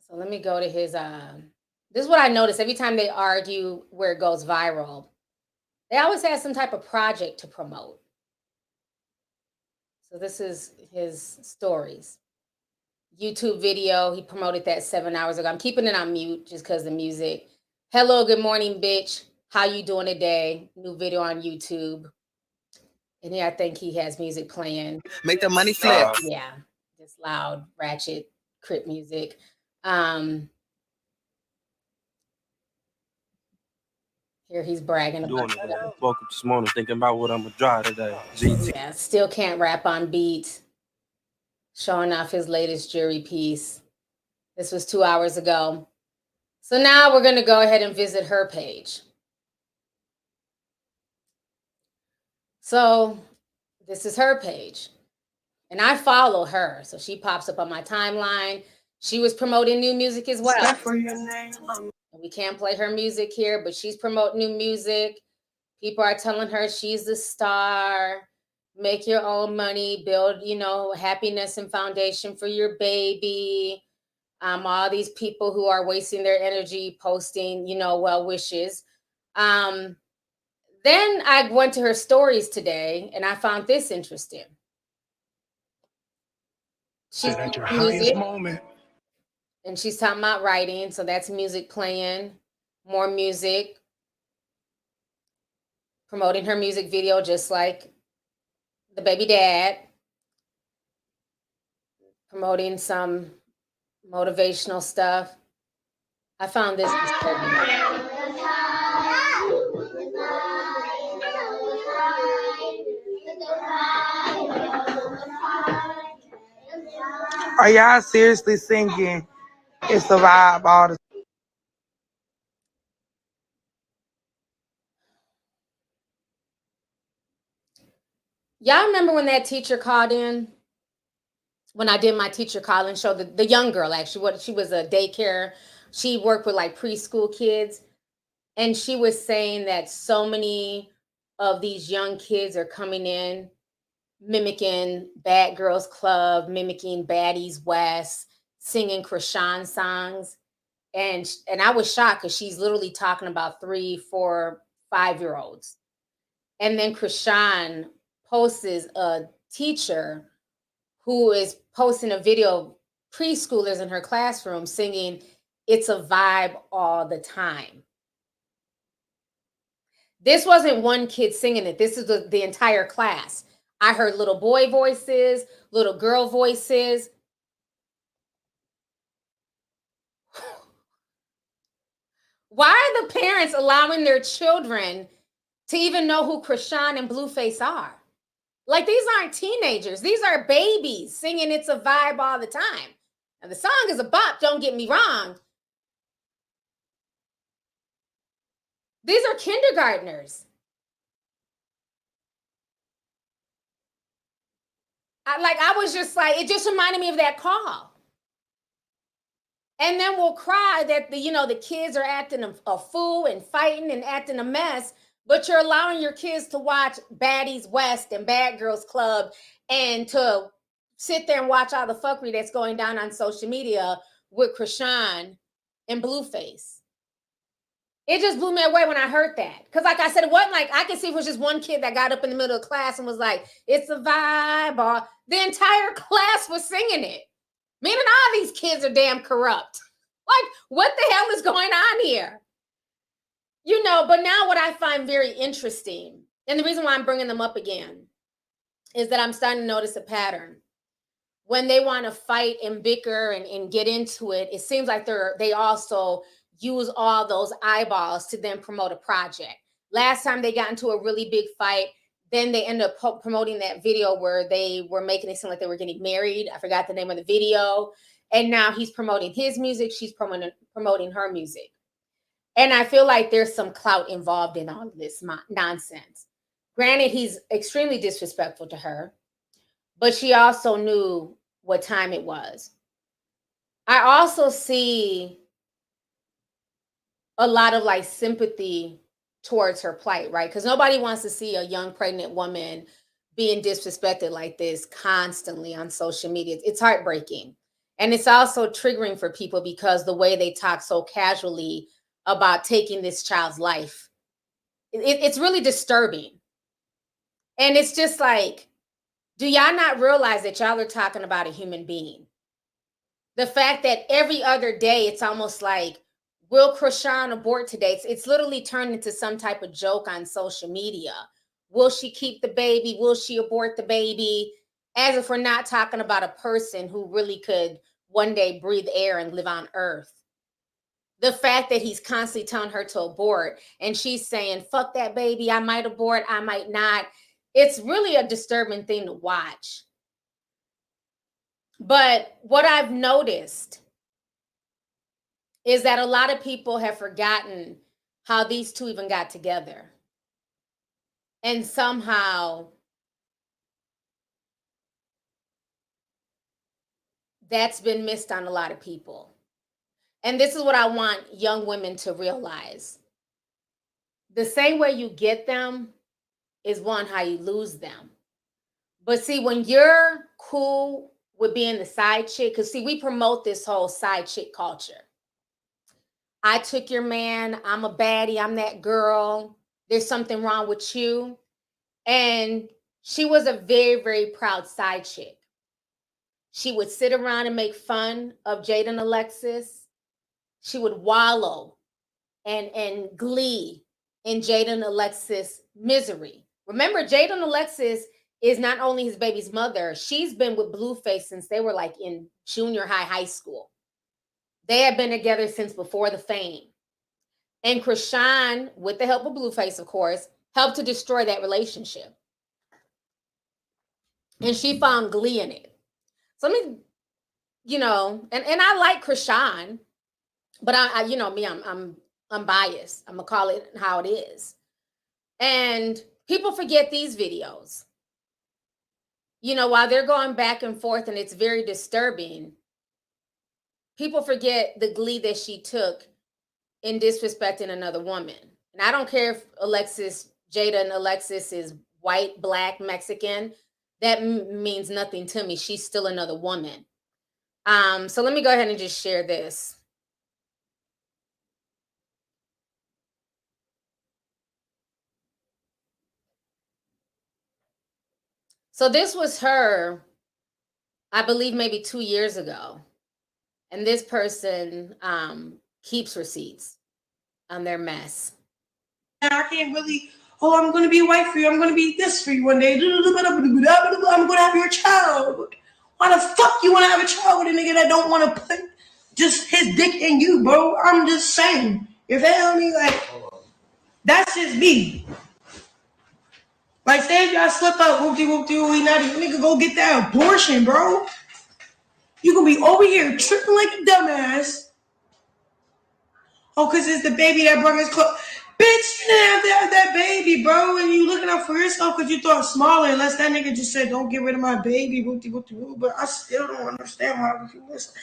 So let me go to his. This is what I noticed every time they argue where it goes viral. They always have some type of project to promote. So this is his stories. YouTube video. He promoted that 7 hours ago. I'm keeping it on mute just because the music. Hello, good morning, bitch. How you doing today? New video on YouTube. And here I think he has music playing. Make the money flip. Yeah, just loud, ratchet, crip music. Here he's bragging about Doing it. Woke up this morning thinking about what I'm gonna drive today. GT. Yeah, still can't rap on beat. Showing off his latest jewelry piece. This was 2 hours ago. So now we're going to go ahead and visit her page. So this is her page. And I follow her. So she pops up on my timeline. She was promoting new music as well. We can't play her music here, but she's promoting new music. People are telling her she's the star. Make your own money, build, you know, happiness and foundation for your baby. All these people who are wasting their energy posting, you know, well wishes. Then I went to her stories today and I found this interesting. She's at your highest moment. And she's talking about writing. So that's music playing, more music, promoting her music video, just like the baby dad, promoting some motivational stuff. I found this disturbing. Are y'all seriously singing It's a Vibe all the time? Y'all remember when that teacher called in? When I did my teacher calling show, the young girl, actually, she was a daycare. She worked with like preschool kids. And she was saying that so many of these young kids are coming in, mimicking Bad Girls Club, mimicking Baddies West, singing Chrisean songs. And I was shocked because she's literally talking about 3, 4, 5-year-olds. And then Chrisean posts a teacher who is posting a video of preschoolers in her classroom singing It's a Vibe all the time. This wasn't one kid singing it. This is the entire class. I heard little boy voices, little girl voices. Why are the parents allowing their children to even know who Chrisean and Blueface are? Like, these aren't teenagers. These are babies singing It's a Vibe all the time. And the song is a bop, don't get me wrong. These are kindergartners. I was just like, it just reminded me of that call. And then we'll cry that the kids are acting a fool and fighting and acting a mess, but you're allowing your kids to watch Baddies West and Bad Girls Club and to sit there and watch all the fuckery that's going down on social media with Chrisean and Blueface. It just blew me away when I heard that. Because like I said, it wasn't like, I could see it was just one kid that got up in the middle of class and was like, it's a vibe. Or the entire class was singing it. Meaning all these kids are damn corrupt. Like, what the hell is going on here? But now what I find very interesting, and the reason why I'm bringing them up again, is that I'm starting to notice a pattern. When they want to fight and bicker and get into it, it seems like they also use all those eyeballs to then promote a project. Last time they got into a really big fight, then they ended up promoting that video where they were making it seem like they were getting married. I forgot the name of the video. And now he's promoting his music. She's promoting her music. And I feel like there's some clout involved in all of this nonsense. Granted, he's extremely disrespectful to her, but she also knew what time it was. I also see a lot of like sympathy towards her plight, right? Because nobody wants to see a young pregnant woman being disrespected like this constantly on social media. It's heartbreaking. And it's also triggering for people because the way they talk so casually about taking this child's life, it's really disturbing. And it's just like, do y'all not realize that y'all are talking about a human being? The fact that every other day, it's almost like, will Chrisean abort today? It's literally turned into some type of joke on social media. Will she keep the baby? Will she abort the baby? As if we're not talking about a person who really could one day breathe air and live on earth. The fact that he's constantly telling her to abort and she's saying, fuck that baby, I might abort, I might not. It's really a disturbing thing to watch. But what I've noticed is that a lot of people have forgotten how these two even got together. And somehow that's been missed on a lot of people. And this is what I want young women to realize. The same way you get them is one, how you lose them. But see, when you're cool with being the side chick, because see, we promote this whole side chick culture. I took your man, I'm a baddie, I'm that girl, there's something wrong with you. And she was a very, very proud side chick. She would sit around and make fun of Jada and Alexis. She would wallow and glee in Jada and Alexis' misery. Remember, Jada and Alexis is not only his baby's mother, she's been with Blueface since they were like in junior high school. They had been together since before the fame. And Chrisean, with the help of Blueface, of course, helped to destroy that relationship. And she found glee in it. So let me, and I like Chrisean, but I you know me, I'm biased. I'm gonna call it how it is. And people forget these videos. While they're going back and forth and it's very disturbing, people forget the glee that she took in disrespecting another woman. And I don't care if Jada and Alexis is white, black, Mexican. That means nothing to me. She's still another woman. So let me go ahead and just share this. So this was her, I believe maybe 2 years ago. And this person keeps receipts on their mess. I can't really, I'm going to be a wife for you. I'm going to be this for you one day. I'm going to have your child. Why the fuck you want to have a child with a nigga that don't want to put just his dick in you, bro? I'm just saying. You feel me? Like, that's just me. Like, say if y'all slip up, whoopty, not even nigga go get that abortion, bro. You gonna be over here tripping like a dumbass. Oh, because it's the baby that brought his clothes. Bitch, you didn't have to have that baby, bro. And you looking out for yourself because you thought smaller, unless that nigga just said, don't get rid of my baby, but I still don't understand why you listen.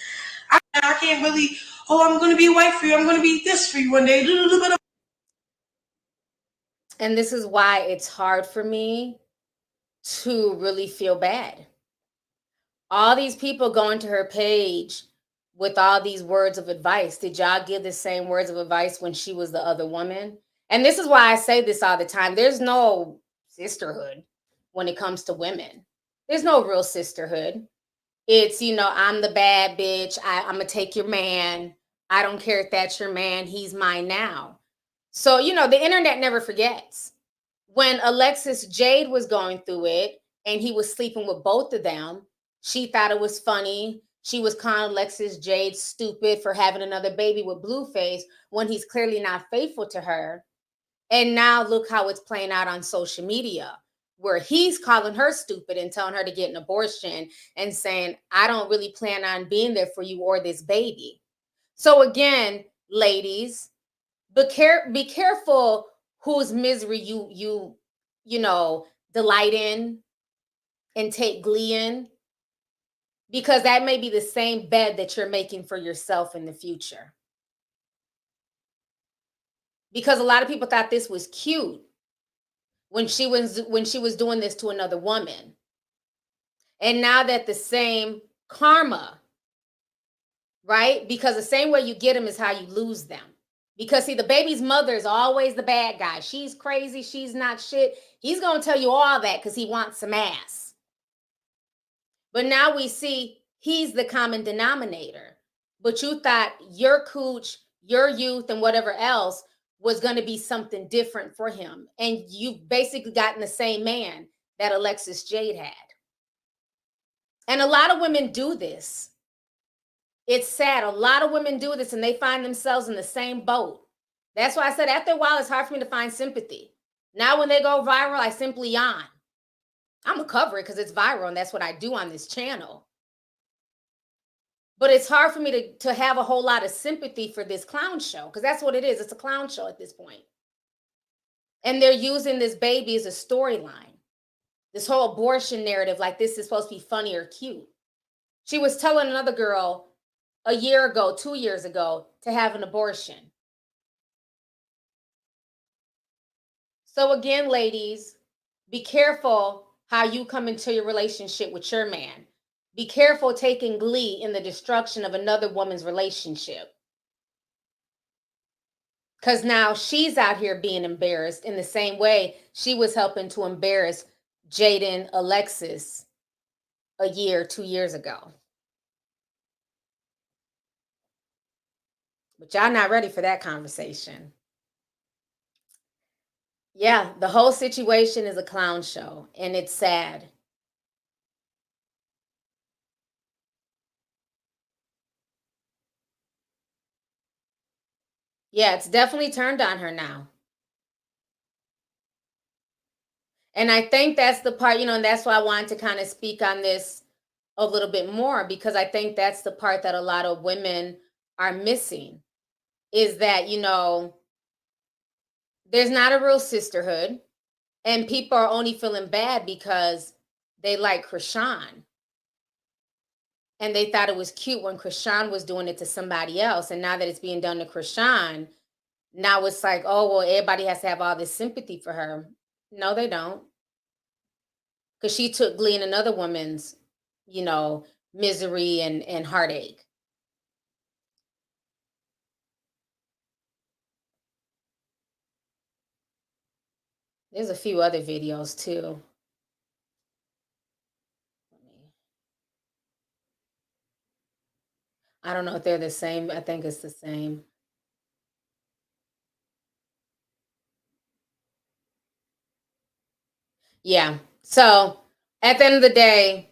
I can't really, I'm going to be a wife for you. I'm going to be this for you one day. And this is why it's hard for me to really feel bad. All these people going to her page with all these words of advice. Did y'all give the same words of advice when she was the other woman? And this is why I say this all the time. There's no sisterhood when it comes to women. There's no real sisterhood. It's, I'm the bad bitch. I'm going to take your man. I don't care if that's your man. He's mine now. So, the internet never forgets. When Alexis Jade was going through it and he was sleeping with both of them, she thought it was funny She was calling Alexis Jade stupid for having another baby with Blueface when he's clearly not faithful to her. And now look how it's playing out on social media, where he's calling her stupid and telling her to get an abortion and saying, I don't really plan on being there for you or this baby. So again, ladies, be careful whose misery you delight in and take glee in, because that may be the same bed that you're making for yourself in the future. Because a lot of people thought this was cute when she was doing this to another woman. And now that the same karma, right? Because the same way you get them is how you lose them. Because see, the baby's mother is always the bad guy. She's crazy. She's not shit. He's going to tell you all that because he wants some ass. But now we see he's the common denominator. But you thought your cooch, your youth, and whatever else was going to be something different for him. And you've basically gotten the same man that Alexis Jade had. And a lot of women do this. It's sad. A lot of women do this and they find themselves in the same boat. That's why I said after a while, it's hard for me to find sympathy. Now when they go viral, I simply yawn. I'm going to cover it because it's viral and that's what I do on this channel. But it's hard for me to have a whole lot of sympathy for this clown show, because that's what it is. It's a clown show at this point. And they're using this baby as a storyline. This whole abortion narrative, like this is supposed to be funny or cute. She was telling another girl a year ago, 2 years ago, to have an abortion. So again, ladies, be careful how you come into your relationship with your man. Be careful taking glee in the destruction of another woman's relationship. Because now she's out here being embarrassed in the same way she was helping to embarrass Jaden Alexis a year, 2 years ago. But y'all not ready for that conversation. Yeah, the whole situation is a clown show, and it's sad. Yeah, it's definitely turned on her now. And I think that's the part, and that's why I wanted to kind of speak on this a little bit more, because I think that's the part that a lot of women are missing, is that, there's not a real sisterhood, and people are only feeling bad because they like Chrisean. And they thought it was cute when Chrisean was doing it to somebody else. And now that it's being done to Chrisean, now it's like, oh, well, everybody has to have all this sympathy for her. No, they don't. Because she took glee in another woman's, misery and heartache. There's a few other videos too. I don't know if they're the same. I think it's the same. Yeah. So at the end of the day,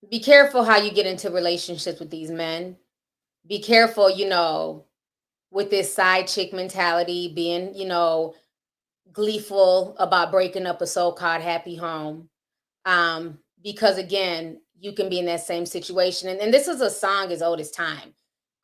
be careful how you get into relationships with these men. Be careful, with this side chick mentality, being, gleeful about breaking up a so-called happy home. Because again, you can be in that same situation. And this is a song as old as time.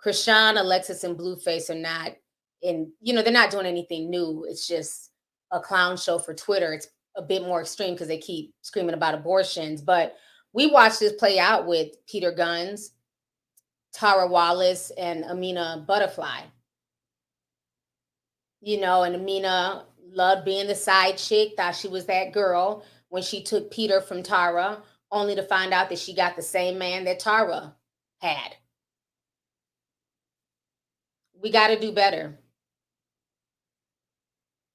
Chrisean, Alexis, and Blueface are not they're not doing anything new. It's just a clown show for Twitter. It's a bit more extreme because they keep screaming about abortions. But we watched this play out with Peter Gunz, Tara Wallace, and Amina Butterfly. And Amina loved being the side chick, thought she was that girl when she took Peter from Tara, only to find out that she got the same man that Tara had. We got to do better.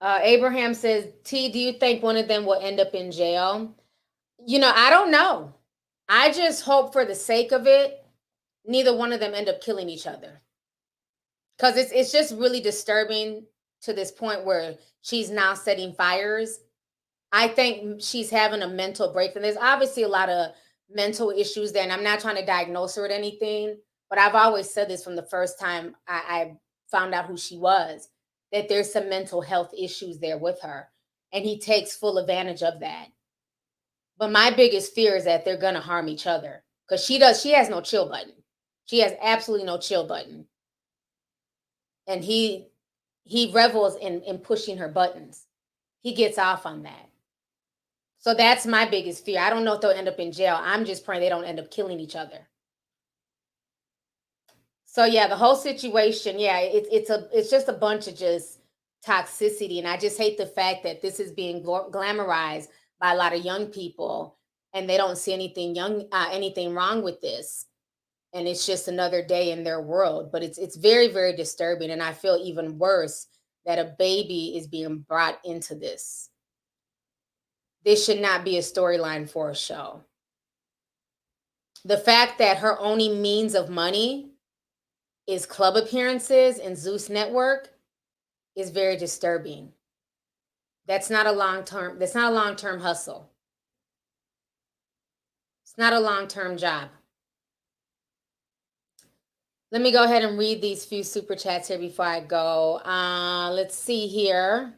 Abraham says, T, do you think one of them will end up in jail? I don't know. I just hope for the sake of it, neither one of them end up killing each other. Because it's just really disturbing to this point where she's now setting fires. I think she's having a mental break. And there's obviously a lot of mental issues there. And I'm not trying to diagnose her with anything, but I've always said this from the first time I found out who she was, that there's some mental health issues there with her. And he takes full advantage of that. But my biggest fear is that they're going to harm each other, because she has no chill button. She has absolutely no chill button. And he revels in pushing her buttons. He gets off on that. So that's my biggest fear. I don't know if they'll end up in jail. I'm just praying they don't end up killing each other. So yeah, the whole situation, yeah, it's just a bunch of just toxicity. And I just hate the fact that this is being glamorized by a lot of young people, and they don't see anything wrong with this. And it's just another day in their world. But it's very, very disturbing. And I feel even worse that a baby is being brought into this. This should not be a storyline for a show. The fact that her only means of money is club appearances and Zeus Network is very disturbing. That's not a long-term hustle. It's not a long-term job. Let me go ahead and read these few super chats here before I go. Let's see here.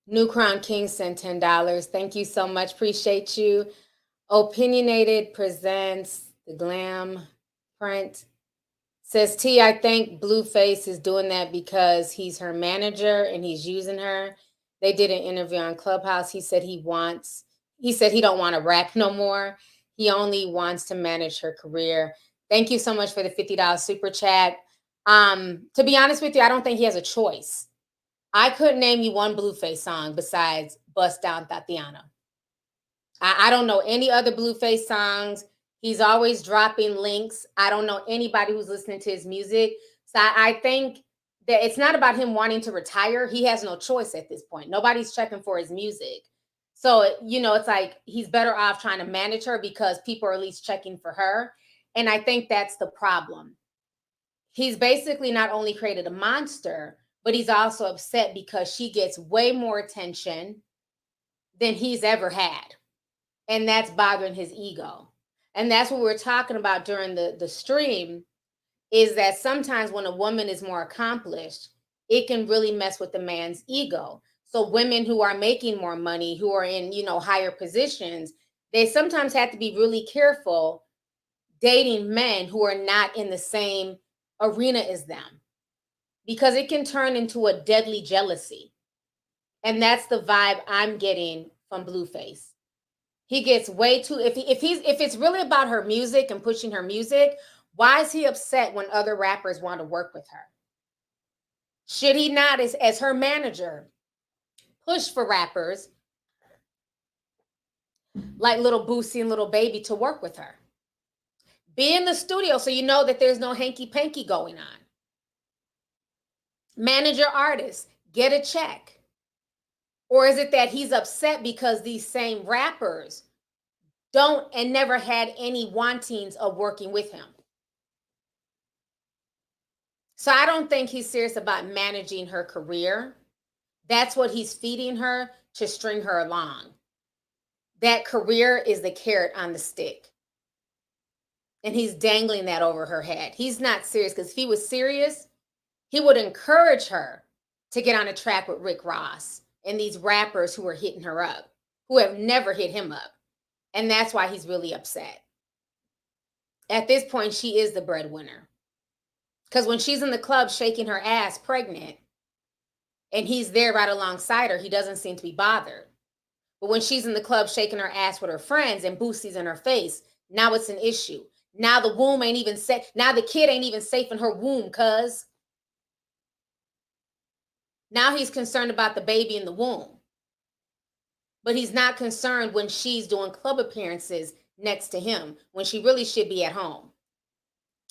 New Crown King sent $10. Thank you so much. Appreciate you. Opinionated presents the glam print. Says T, I think Blueface is doing that because he's her manager and he's using her. They did an interview on Clubhouse. He said he don't want to rap no more. He only wants to manage her career. Thank you so much for the $50 super chat. To be honest with you, I don't think he has a choice. I couldn't name you one Blueface song besides Bust Down Tatiana. I don't know any other Blueface songs. He's always dropping links. I don't know anybody who's listening to his music. So I think that it's not about him wanting to retire. He has no choice at this point. Nobody's checking for his music. So, it's like he's better off trying to manage her because people are at least checking for her. And I think that's the problem. He's basically not only created a monster, but he's also upset because she gets way more attention than he's ever had. And that's bothering his ego. And that's what we were talking about during the stream, is that sometimes when a woman is more accomplished, it can really mess with the man's ego. So women who are making more money, who are in, higher positions, they sometimes have to be really careful dating men who are not in the same arena as them, because it can turn into a deadly jealousy. And that's the vibe I'm getting from Blueface. He gets way too, if it's really about her music and pushing her music, why is he upset when other rappers want to work with her? Should he not, as her manager, push for rappers like Little Boosie and Little Baby to work with her? Be in the studio so you know that there's no hanky-panky going on. Manage your artists, get a check. Or is it that he's upset because these same rappers don't and never had any wantings of working with him? So I don't think he's serious about managing her career. That's what he's feeding her to string her along. That career is the carrot on the stick. And he's dangling that over her head. He's not serious, because if he was serious, he would encourage her to get on a track with Rick Ross and these rappers who are hitting her up, who have never hit him up. And that's why he's really upset. At this point, she is the breadwinner. Because when she's in the club shaking her ass pregnant, and he's there right alongside her, he doesn't seem to be bothered. But when she's in the club shaking her ass with her friends and Boosie's in her face, now it's an issue. Now the womb ain't even safe. Now the kid ain't even safe in her womb, cuz. Now he's concerned about the baby in the womb. But he's not concerned when she's doing club appearances next to him, when she really should be at home,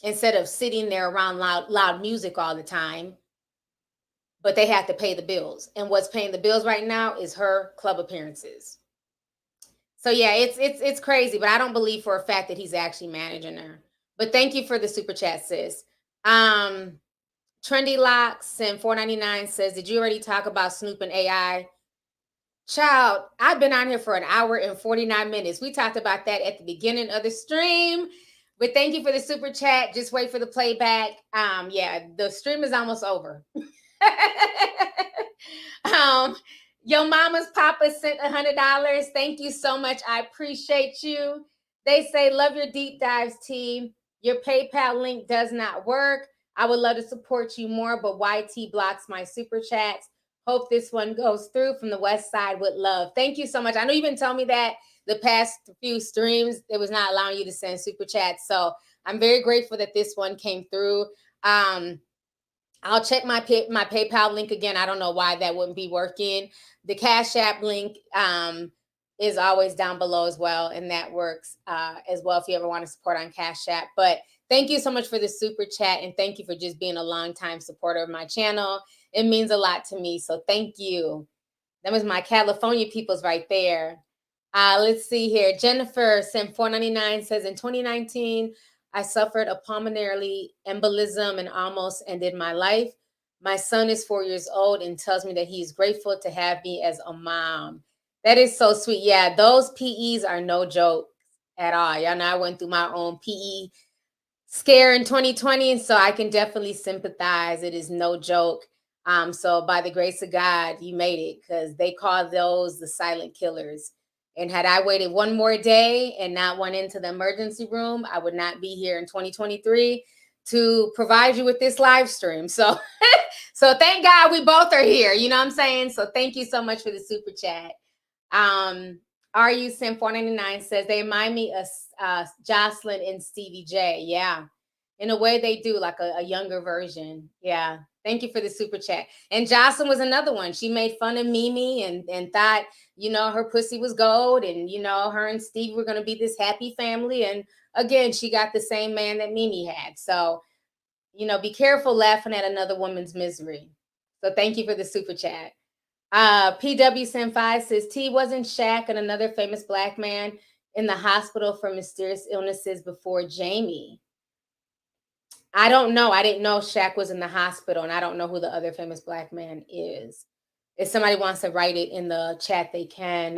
instead of sitting there around loud music all the time. But they have to pay the bills. And what's paying the bills right now is her club appearances. So yeah, it's crazy, but I don't believe for a fact that he's actually managing her. But thank you for the super chat, sis. Trendy Locks and 499 says, did you already talk about Snoop and AI? Child, I've been on here for 1 hour and 49 minutes. We talked about that at the beginning of the stream. But thank you for the super chat. Just wait for the playback. Yeah, the stream is almost over. Your mama's papa sent $100. Thank you so much. I appreciate you. They say, love your deep dives, team. Your PayPal link does not work. I would love to support you more, but YT blocks my super chats. Hope this one goes through from the West Side with love. Thank you so much. I know you've been telling me that the past few streams, it was not allowing you to send super chats. So I'm very grateful that this one came through. I'll check my PayPal link again. I don't know why that wouldn't be working. The Cash App link is always down below as well, and that works as well if you ever want to support on Cash App. But thank you so much for the super chat, and thank you for just being a longtime supporter of my channel. It means a lot to me, so thank you. That was my California peoples right there. Let's see here. Jennifer sent $4.99 says, in 2019, I suffered a pulmonary embolism and almost ended my life. My son is 4 years old and tells me that he's grateful to have me as a mom. That is so sweet. Yeah, those PEs are no joke at all. Y'all know I went through my own PE scare in 2020, and so I can definitely sympathize. It is no joke. So by the grace of God, you made it, because they call those the silent killers. And had I waited one more day and not went into the emergency room, I would not be here in 2023 to provide you with this live stream. So, so thank God we both are here. You know what I'm saying? So thank you so much for the super chat. RU Sim 499 says, they remind me of Jocelyn and Stevie J. Yeah. In a way they do, like a younger version. Yeah. Thank you for the super chat. And Jocelyn was another one. She made fun of Mimi and thought, you know, her pussy was gold, and, you know, her and Steve were going to be this happy family. And again, she got the same man that Mimi had. So, you know, be careful laughing at another woman's misery. So thank you for the super chat. PW Sen5 says, T, wasn't Shaq and another famous black man in the hospital for mysterious illnesses before Jamie? I don't know. I didn't know Shaq was in the hospital, and I don't know who the other famous black man is. If somebody wants to write it in the chat, they can.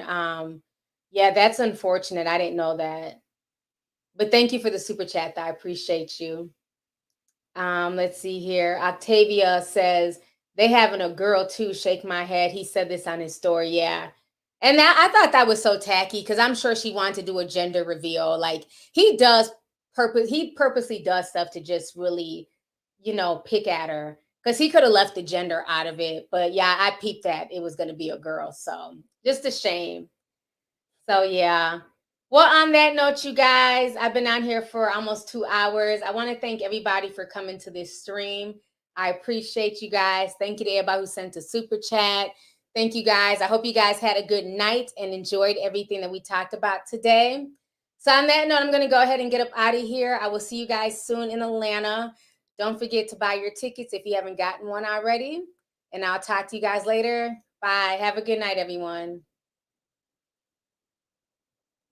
Yeah, that's unfortunate. I didn't know that. But thank you for the super chat. I appreciate you. Let's see here. Octavia says, they having a girl too. Shake my head. He said this on his story. Yeah. And that, I thought that was so tacky, because I'm sure she wanted to do a gender reveal. Like, he purposely does stuff to just really, you know, pick at her, because he could have left the gender out of it. But yeah, I peeped that it was going to be a girl. So just a shame. So yeah. Well, on that note, you guys, I've been on here for almost 2 hours. I want to thank everybody for coming to this stream. I appreciate you guys. Thank you to everybody who sent a super chat. Thank you guys. I hope you guys had a good night and enjoyed everything that we talked about today. So on that note, I'm going to go ahead and get up out of here. I will see you guys soon in Atlanta. Don't forget to buy your tickets if you haven't gotten one already. And I'll talk to you guys later. Bye. Have a good night, everyone.